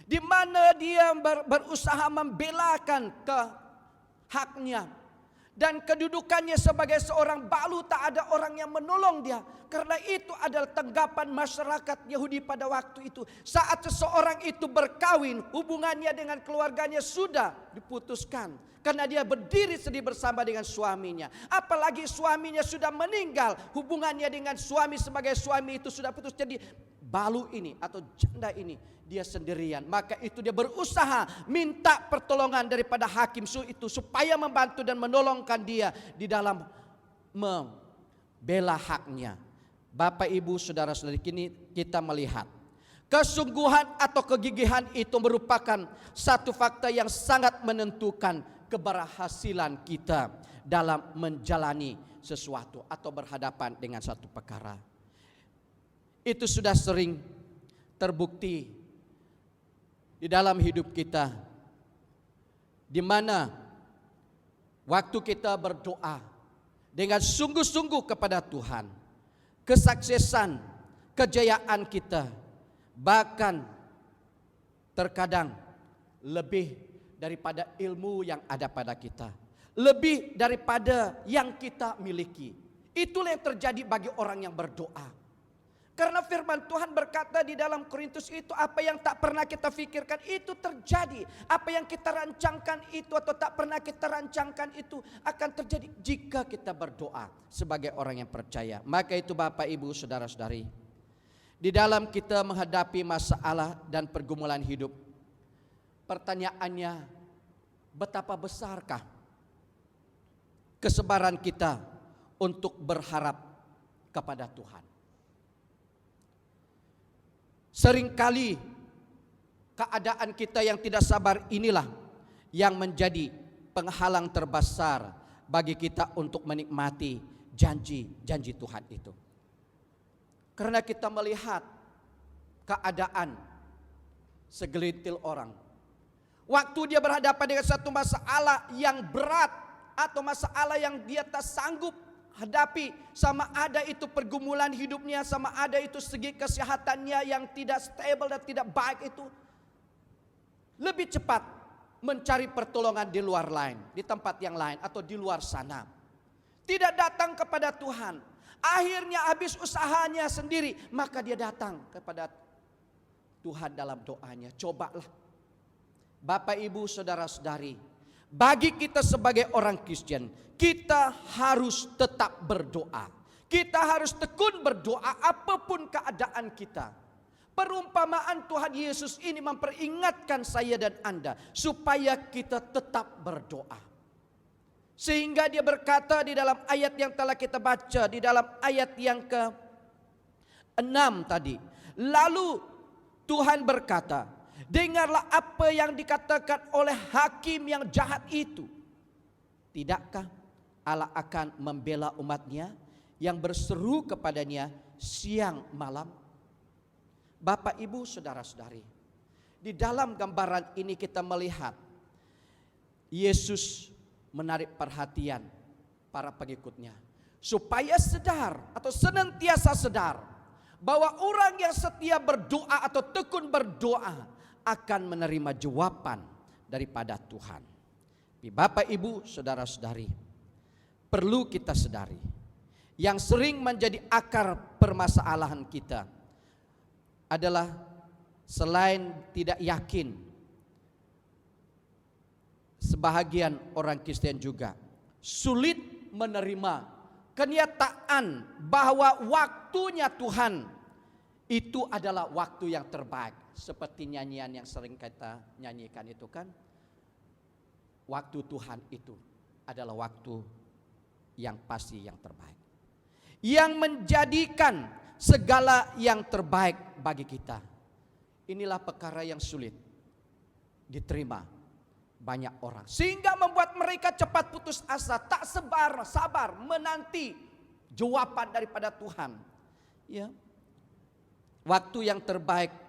di mana dia berusaha membelakan haknya dan kedudukannya sebagai seorang balu. Tak ada orang yang menolong dia. Karena itu adalah tanggapan masyarakat Yahudi pada waktu itu. Saat seseorang itu berkawin, hubungannya dengan keluarganya sudah diputuskan. Karena dia berdiri sedih bersama dengan suaminya. Apalagi suaminya sudah meninggal, hubungannya dengan suami sebagai suami itu sudah putus. Jadi balu ini atau janda ini dia sendirian. Maka itu dia berusaha minta pertolongan daripada hakim itu supaya membantu dan menolongkan dia di dalam membela haknya. Bapak Ibu Saudara-saudari, kini kita melihat kesungguhan atau kegigihan itu merupakan satu fakta yang sangat menentukan keberhasilan kita dalam menjalani sesuatu atau berhadapan dengan satu perkara. Itu sudah sering terbukti di dalam hidup kita, di mana waktu kita berdoa dengan sungguh-sungguh kepada Tuhan, kesuksesan, kejayaan kita bahkan terkadang lebih daripada ilmu yang ada pada kita, lebih daripada yang kita miliki. Itulah yang terjadi bagi orang yang berdoa. Karena firman Tuhan berkata di dalam Korintus itu, apa yang tak pernah kita pikirkan itu terjadi. Apa yang kita rancangkan itu atau tak pernah kita rancangkan itu akan terjadi jika kita berdoa sebagai orang yang percaya. Maka itu Bapak Ibu saudara-saudari, di dalam kita menghadapi masalah dan pergumulan hidup, pertanyaannya, betapa besarkah kesabaran kita untuk berharap kepada Tuhan? Seringkali keadaan kita yang tidak sabar inilah yang menjadi penghalang terbesar bagi kita untuk menikmati janji-janji Tuhan itu. Karena kita melihat keadaan segelintir orang, waktu dia berhadapan dengan satu masalah yang berat atau masalah yang dia tak sanggup hadapi, sama ada itu pergumulan hidupnya, sama ada itu segi kesehatannya yang tidak stable dan tidak baik, itu lebih cepat mencari pertolongan di luar lain, di tempat yang lain atau di luar sana. Tidak datang kepada Tuhan. Akhirnya habis usahanya sendiri, maka dia datang kepada Tuhan dalam doanya. Cobalah Bapak Ibu saudara-saudari, bagi kita sebagai orang Kristen, kita harus tetap berdoa. Kita harus tekun berdoa apapun keadaan kita. Perumpamaan Tuhan Yesus ini memperingatkan saya dan Anda supaya kita tetap berdoa. Sehingga dia berkata di dalam ayat yang telah kita baca, di dalam ayat yang ke-6 tadi. Lalu Tuhan berkata, dengarlah apa yang dikatakan oleh hakim yang jahat itu. Tidakkah Allah akan membela umatnya yang berseru kepadanya siang malam? Bapak Ibu saudara-saudari, di dalam gambaran ini kita melihat Yesus menarik perhatian para pengikutnya supaya sadar atau senantiasa sadar bahwa orang yang setia berdoa atau tekun berdoa akan menerima jawaban daripada Tuhan. Bapak Ibu saudara-saudari, perlu kita sadari, yang sering menjadi akar permasalahan kita adalah selain tidak yakin, sebahagian orang Kristen juga sulit menerima kenyataan bahwa waktunya Tuhan itu adalah waktu yang terbaik. Seperti nyanyian yang sering kita nyanyikan itu kan, waktu Tuhan itu adalah waktu yang pasti yang terbaik, yang menjadikan segala yang terbaik bagi kita. Inilah perkara yang sulit diterima banyak orang, sehingga membuat mereka cepat putus asa, tak sabar menanti jawaban daripada Tuhan. Ya, waktu yang terbaik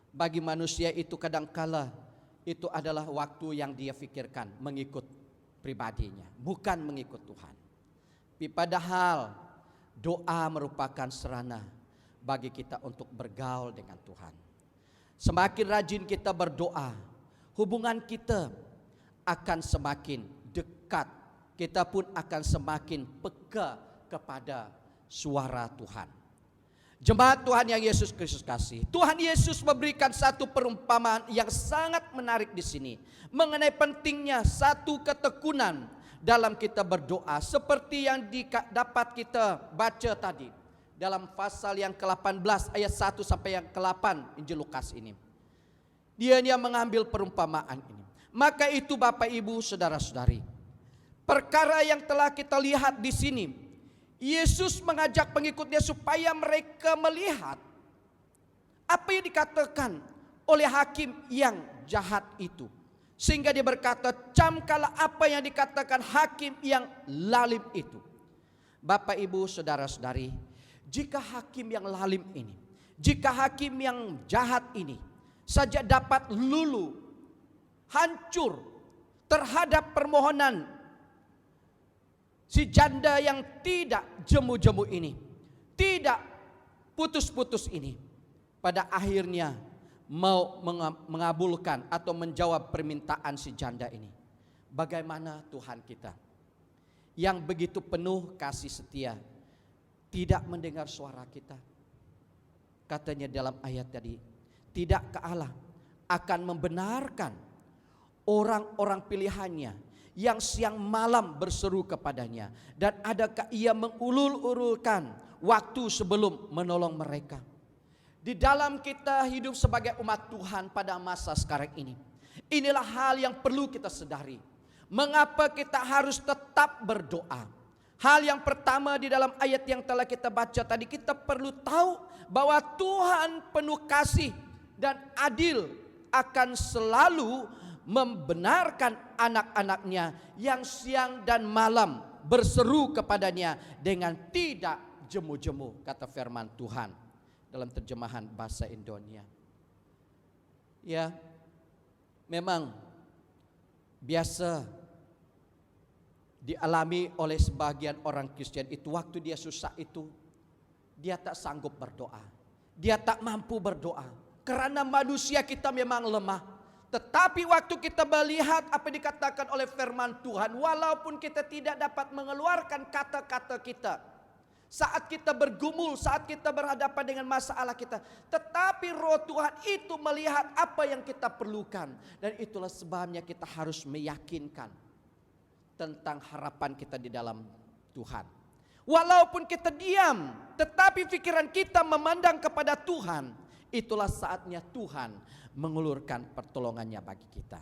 bagi manusia itu kadangkala itu adalah waktu yang dia pikirkan mengikut pribadinya, bukan mengikut Tuhan. Padahal doa merupakan sarana bagi kita untuk bergaul dengan Tuhan. Semakin rajin kita berdoa, hubungan kita akan semakin dekat. Kita pun akan semakin peka kepada suara Tuhan. Jemaat Tuhan yang Yesus Kristus kasih, Tuhan Yesus memberikan satu perumpamaan yang sangat menarik di sini mengenai pentingnya satu ketekunan dalam kita berdoa, seperti yang dapat kita baca tadi dalam pasal yang ke-18 ayat 1 sampai yang ke-8 Injil Lukas ini. Dia mengambil perumpamaan ini. Maka itu Bapak Ibu saudara-saudari, perkara yang telah kita lihat di sini, Yesus mengajak pengikutnya supaya mereka melihat apa yang dikatakan oleh hakim yang jahat itu. Sehingga dia berkata, camkanlah apa yang dikatakan hakim yang lalim itu. Bapak Ibu saudara-saudari, jika hakim yang lalim ini, jika hakim yang jahat ini saja dapat lulu, hancur terhadap permohonan si janda yang tidak jemu-jemu ini, tidak putus-putus ini, pada akhirnya mau mengabulkan atau menjawab permintaan si janda ini. Bagaimana Tuhan kita yang begitu penuh kasih setia tidak mendengar suara kita? Katanya dalam ayat tadi, tidakkah Allah akan membenarkan orang-orang pilihannya yang siang malam berseru kepadanya, dan adakah ia mengulur-ulurkan waktu sebelum menolong mereka? Di dalam kita hidup sebagai umat Tuhan pada masa sekarang ini, inilah hal yang perlu kita sadari. Mengapa kita harus tetap berdoa? Hal yang pertama di dalam ayat yang telah kita baca tadi, kita perlu tahu bahwa Tuhan penuh kasih dan adil akan selalu membenarkan anak-anaknya yang siang dan malam berseru kepadanya dengan tidak jemu-jemu, kata firman Tuhan dalam terjemahan bahasa Indonesia. Ya, memang biasa dialami oleh sebagian orang Kristen itu, waktu dia susah itu dia tak sanggup berdoa, dia tak mampu berdoa karena manusia kita memang lemah. Tetapi waktu kita melihat apa dikatakan oleh firman Tuhan, walaupun kita tidak dapat mengeluarkan kata-kata kita saat kita bergumul, saat kita berhadapan dengan masalah kita, tetapi Roh Tuhan itu melihat apa yang kita perlukan. Dan itulah sebabnya kita harus meyakinkan tentang harapan kita di dalam Tuhan. Walaupun kita diam, tetapi pikiran kita memandang kepada Tuhan, itulah saatnya Tuhan mengulurkan pertolongannya bagi kita.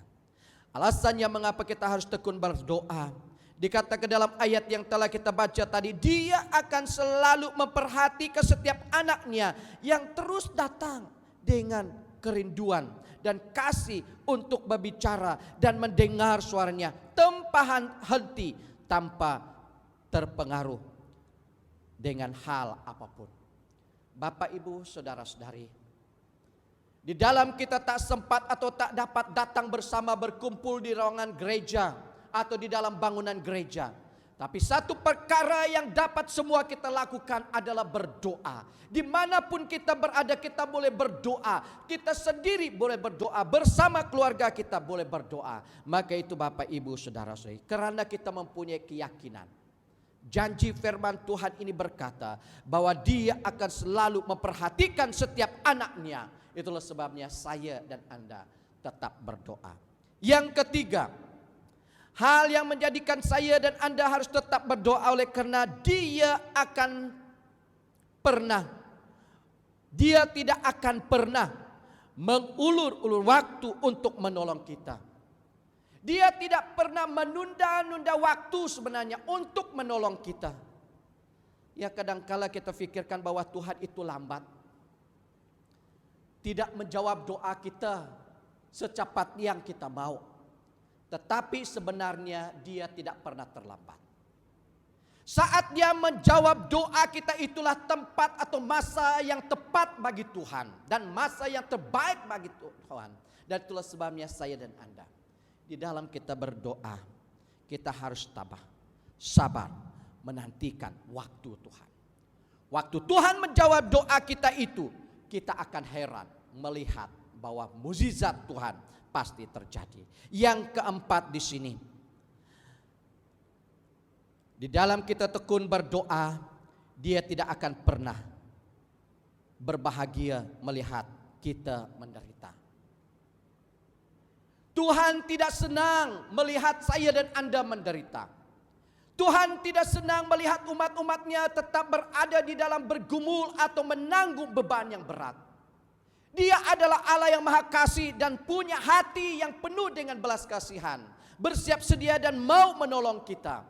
Alasannya mengapa kita harus tekun berdoa, dikatakan dalam ayat yang telah kita baca tadi, Dia akan selalu memperhatikan setiap anaknya yang terus datang dengan kerinduan dan kasih untuk berbicara dan mendengar suaranya tanpa henti, tanpa terpengaruh dengan hal apapun. Bapak, Ibu, saudara-saudari, di dalam kita tak sempat atau tak dapat datang bersama berkumpul di ruangan gereja atau di dalam bangunan gereja, tapi satu perkara yang dapat semua kita lakukan adalah berdoa. Dimanapun kita berada, kita boleh berdoa. Kita sendiri boleh berdoa, bersama keluarga kita boleh berdoa. Maka itu Bapak, Ibu, saudara-saudari, karena kita mempunyai keyakinan, janji firman Tuhan ini berkata bahwa Dia akan selalu memperhatikan setiap anaknya. Itulah sebabnya saya dan Anda tetap berdoa. Yang ketiga, hal yang menjadikan saya dan Anda harus tetap berdoa oleh karena Dia tidak akan pernah mengulur-ulur waktu untuk menolong kita. Dia tidak pernah menunda-nunda waktu sebenarnya untuk menolong kita. Ya, kadangkala kita pikirkan bahwa Tuhan itu lambat, tidak menjawab doa kita secepat yang kita mau. Tetapi sebenarnya Dia tidak pernah terlambat. Saat Dia menjawab doa kita, itulah tempat atau masa yang tepat bagi Tuhan dan masa yang terbaik bagi Tuhan. Dan itulah sebabnya saya dan Anda, di dalam kita berdoa, kita harus tabah, sabar, menantikan waktu Tuhan. Waktu Tuhan menjawab doa kita itu, kita akan heran melihat bahwa mukjizat Tuhan pasti terjadi. Yang keempat di sini, di dalam kita tekun berdoa, Dia tidak akan pernah berbahagia melihat kita menderita. Tuhan tidak senang melihat saya dan Anda menderita. Tuhan tidak senang melihat umat-umatnya tetap berada di dalam bergumul atau menanggung beban yang berat. Dia adalah Allah yang maha kasih dan punya hati yang penuh dengan belas kasihan, bersiap sedia dan mau menolong kita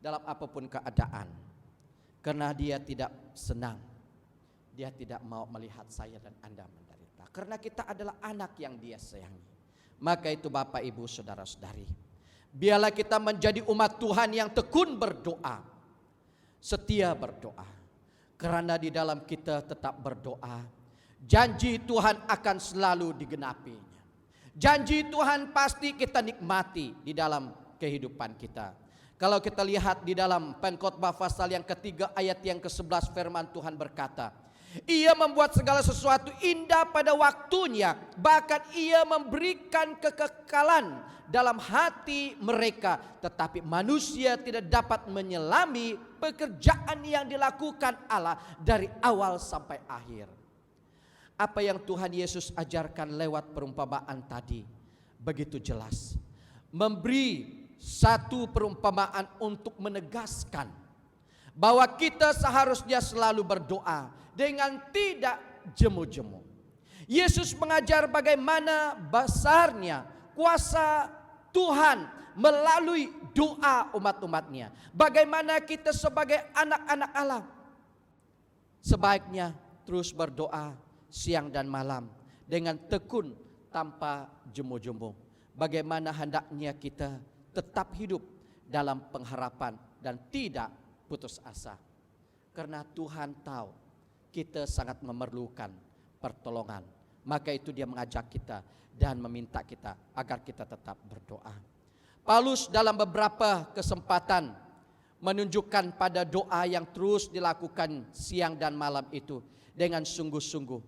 dalam apapun keadaan. Karena Dia tidak senang, Dia tidak mau melihat saya dan Anda menderita. Karena kita adalah anak yang Dia sayangi. Maka itu Bapak, Ibu, saudara-saudari, biarlah kita menjadi umat Tuhan yang tekun berdoa, setia berdoa. Karena di dalam kita tetap berdoa, janji Tuhan akan selalu digenapinya. Janji Tuhan pasti kita nikmati di dalam kehidupan kita. Kalau kita lihat di dalam Pengkhotbah pasal yang ketiga ayat yang ke-11, firman Tuhan berkata, Ia membuat segala sesuatu indah pada waktunya. Bahkan ia memberikan kekekalan dalam hati mereka. Tetapi manusia tidak dapat menyelami pekerjaan yang dilakukan Allah dari awal sampai akhir. Apa yang Tuhan Yesus ajarkan lewat perumpamaan tadi begitu jelas. Memberi satu perumpamaan untuk menegaskan bahwa kita seharusnya selalu berdoa dengan tidak jemu-jemu. Yesus mengajar bagaimana besarnya kuasa Tuhan melalui doa umat-umatnya. Bagaimana kita sebagai anak-anak Allah sebaiknya terus berdoa siang dan malam dengan tekun tanpa jemu-jemu. Bagaimana hendaknya kita tetap hidup dalam pengharapan dan tidak putus asa. Karena Tuhan tahu kita sangat memerlukan pertolongan. Maka itu dia mengajak kita dan meminta kita agar kita tetap berdoa. Paulus dalam beberapa kesempatan menunjukkan pada doa yang terus dilakukan siang dan malam itu dengan sungguh-sungguh.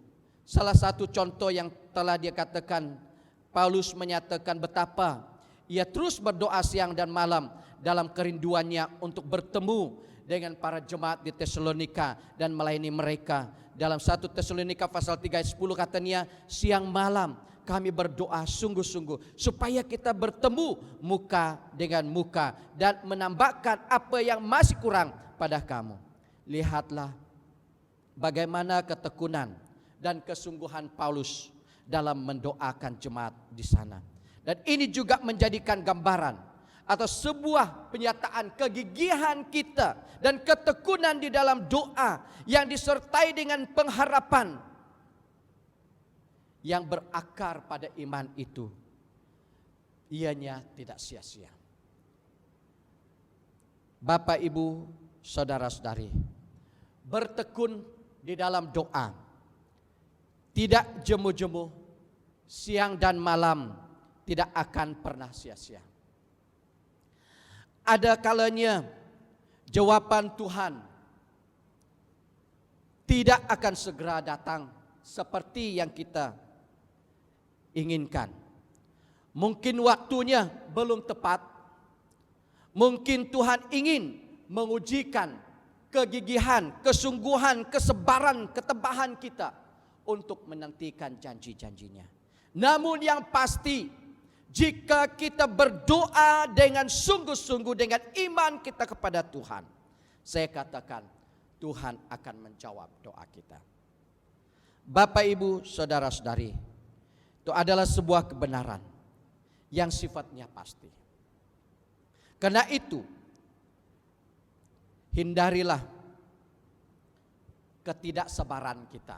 Salah satu contoh yang telah dia katakan, Paulus menyatakan betapa ia terus berdoa siang dan malam dalam kerinduannya untuk bertemu dengan para jemaat di Tesalonika dan melayani mereka. Dalam 1 Tesalonika pasal 3 ayat 10 katanya, siang malam kami berdoa sungguh-sungguh supaya kita bertemu muka dengan muka dan menambahkan apa yang masih kurang pada kamu. Lihatlah bagaimana ketekunan dan kesungguhan Paulus dalam mendoakan jemaat di sana. Dan ini juga menjadikan gambaran atau sebuah penyataan kegigihan kita dan ketekunan di dalam doa yang disertai dengan pengharapan yang berakar pada iman itu. Ianya tidak sia-sia. Bapak, Ibu, saudara-saudari, bertekun di dalam doa, tidak jemu-jemu, siang dan malam, tidak akan pernah sia-sia. Ada kalanya jawaban Tuhan tidak akan segera datang seperti yang kita inginkan. Mungkin waktunya belum tepat. Mungkin Tuhan ingin mengujikan kegigihan, kesungguhan, kesabaran, ketebahan kita untuk menantikan janji-janjinya. Namun yang pasti, jika kita berdoa dengan sungguh-sungguh, dengan iman kita kepada Tuhan, saya katakan Tuhan akan menjawab doa kita. Bapak, Ibu, saudara-saudari, itu adalah sebuah kebenaran yang sifatnya pasti. Karena itu, hindarilah ketidaksabaran kita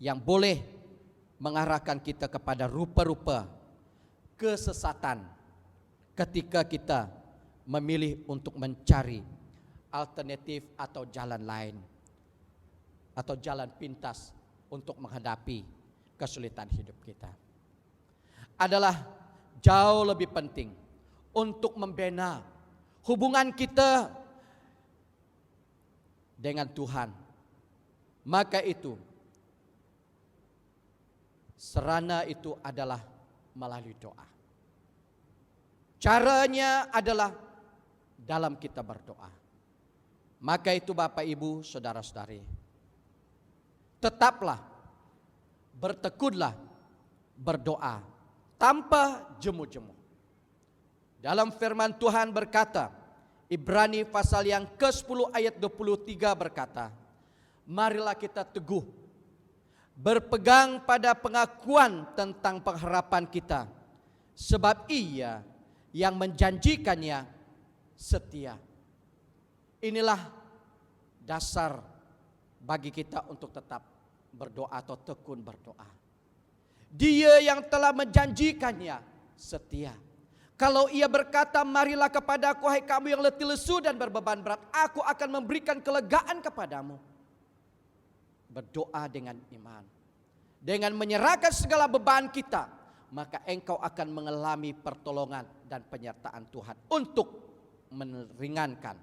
yang boleh mengarahkan kita kepada rupa-rupa kesesatan ketika kita memilih untuk mencari alternatif atau jalan lain atau jalan pintas untuk menghadapi kesulitan hidup kita. Adalah jauh lebih penting untuk membina hubungan kita dengan Tuhan. Maka itu sarana itu adalah melalui doa. Caranya adalah dalam kita berdoa. Maka itu Bapak, Ibu, saudara-saudari, tetaplah, bertekunlah berdoa tanpa jemu-jemu. Dalam firman Tuhan berkata, Ibrani pasal yang ke-10 ayat 23 berkata, marilah kita teguh berpegang pada pengakuan tentang pengharapan kita, sebab Ia yang menjanjikannya setia. Inilah dasar bagi kita untuk tetap berdoa atau tekun berdoa. Dia yang telah menjanjikannya setia. Kalau Ia berkata, marilah kepadaku hai kamu yang letih lesu dan berbeban berat, aku akan memberikan kelegaan kepadamu. Berdoa dengan iman, dengan menyerahkan segala beban kita, maka engkau akan mengalami pertolongan dan penyertaan Tuhan untuk meringankan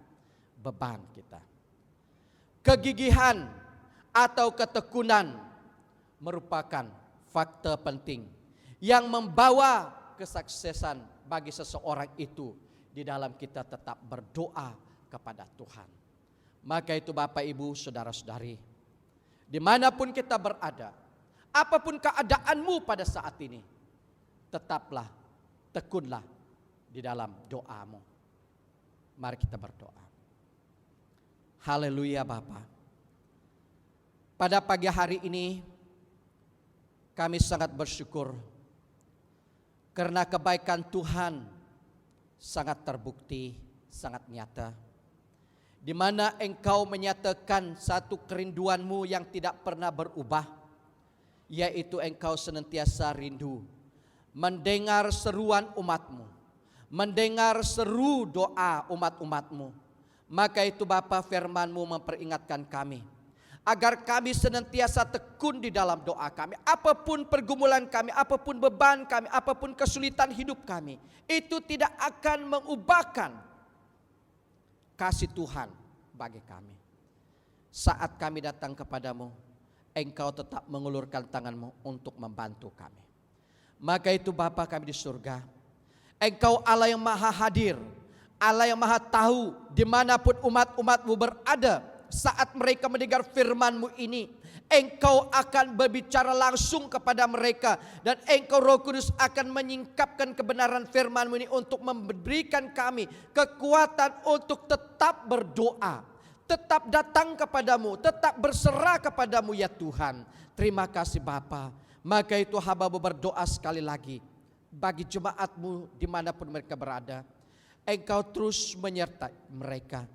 beban kita. Kegigihan atau ketekunan merupakan faktor penting yang membawa kesuksesan bagi seseorang itu di dalam kita tetap berdoa kepada Tuhan. Maka itu Bapak Ibu Saudara-saudari, dimanapun kita berada, apapun keadaanmu pada saat ini, tetaplah, tekunlah di dalam doamu. Mari kita berdoa. Haleluya Bapa. Pada pagi hari ini kami sangat bersyukur karena kebaikan Tuhan sangat terbukti, sangat nyata. Di mana Engkau menyatakan satu kerinduanmu yang tidak pernah berubah, yaitu Engkau senantiasa rindu mendengar seruan umatmu, mendengar seru doa umat-umatmu. Maka itu Bapa, firman-Mu memperingatkan kami agar kami senantiasa tekun di dalam doa kami. Apapun pergumulan kami, apapun beban kami, apapun kesulitan hidup kami, itu tidak akan mengubahkan kasih Tuhan bagi kami. Saat kami datang kepadamu, Engkau tetap mengulurkan tangan-Mu untuk membantu kami. Maka itu Bapa kami di surga, Engkau Allah yang maha hadir, Allah yang maha tahu dimanapun umat-umat-Mu berada. Saat mereka mendengar firman-Mu ini, Engkau akan berbicara langsung kepada mereka, dan Engkau Roh Kudus akan menyingkapkan kebenaran firman-Mu ini untuk memberikan kami kekuatan untuk tetap berdoa, tetap datang kepadamu, tetap berserah kepadamu ya Tuhan. Terima kasih Bapa. Maka itu hamba-Mu berdoa sekali lagi bagi jemaat-Mu dimanapun mereka berada. Engkau terus menyertai mereka.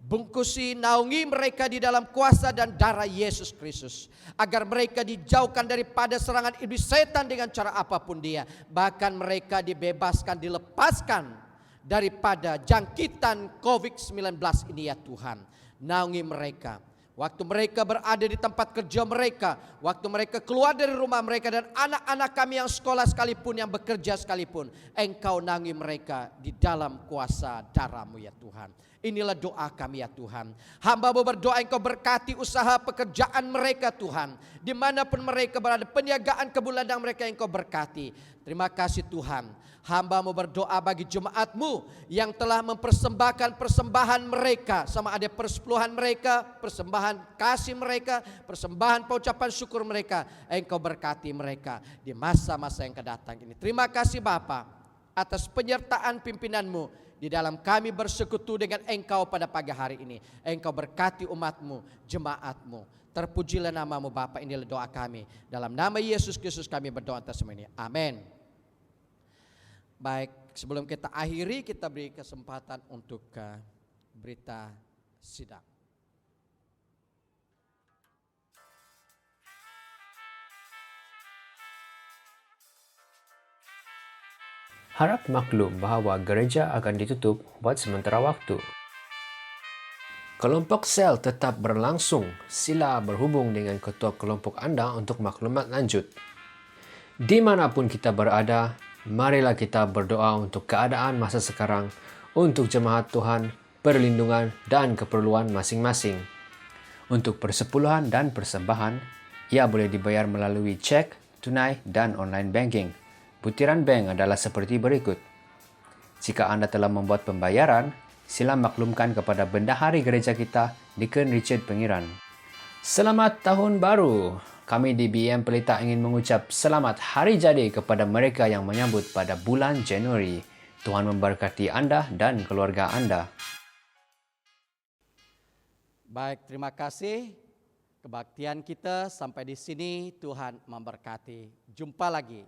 Bungkusi, naungi mereka di dalam kuasa dan darah Yesus Kristus, agar mereka dijauhkan daripada serangan iblis setan dengan cara apapun dia. Bahkan mereka dibebaskan, dilepaskan daripada jangkitan COVID-19 ini ya Tuhan. Naungi mereka waktu mereka berada di tempat kerja mereka, waktu mereka keluar dari rumah mereka, dan anak-anak kami yang sekolah sekalipun, yang bekerja sekalipun. Engkau naungi mereka di dalam kuasa darah-Mu ya Tuhan. Inilah doa kami ya Tuhan. Hamba-Mu berdoa Engkau berkati usaha pekerjaan mereka Tuhan. Dimanapun mereka berada, perniagaan kebulan mereka Engkau berkati. Terima kasih Tuhan. Hamba-Mu berdoa bagi jemaat-Mu yang telah mempersembahkan persembahan mereka, sama ada persepuluhan mereka, persembahan kasih mereka, persembahan pengucapan syukur mereka. Engkau berkati mereka di masa-masa yang akan datang ini. Terima kasih Bapa atas penyertaan pimpinan-Mu di dalam kami bersekutu dengan Engkau pada pagi hari ini. Engkau berkati umat-Mu, jemaat-Mu. Terpujilah nama-Mu Bapa, inilah doa kami. Dalam nama Yesus Kristus kami berdoa atas semua ini. Amin. Baik, sebelum kita akhiri, kita beri kesempatan untuk berita sidang. Harap maklum bahawa gereja akan ditutup buat sementara waktu. Kelompok sel tetap berlangsung. Sila berhubung dengan ketua kelompok anda untuk maklumat lanjut. Dimanapun kita berada, marilah kita berdoa untuk keadaan masa sekarang, untuk jemaat Tuhan, perlindungan dan keperluan masing-masing. Untuk persepuluhan dan persembahan, ia boleh dibayar melalui cek, tunai dan online banking. Butiran bank adalah seperti berikut. Jika anda telah membuat pembayaran, sila maklumkan kepada bendahari gereja kita, Deacon Richard Pengiran. Selamat Tahun Baru! Kami di BM Pelita ingin mengucap selamat hari jadi kepada mereka yang menyambut pada bulan Januari. Tuhan memberkati anda dan keluarga anda. Baik, terima kasih. Kebaktian kita sampai di sini. Tuhan memberkati. Jumpa lagi.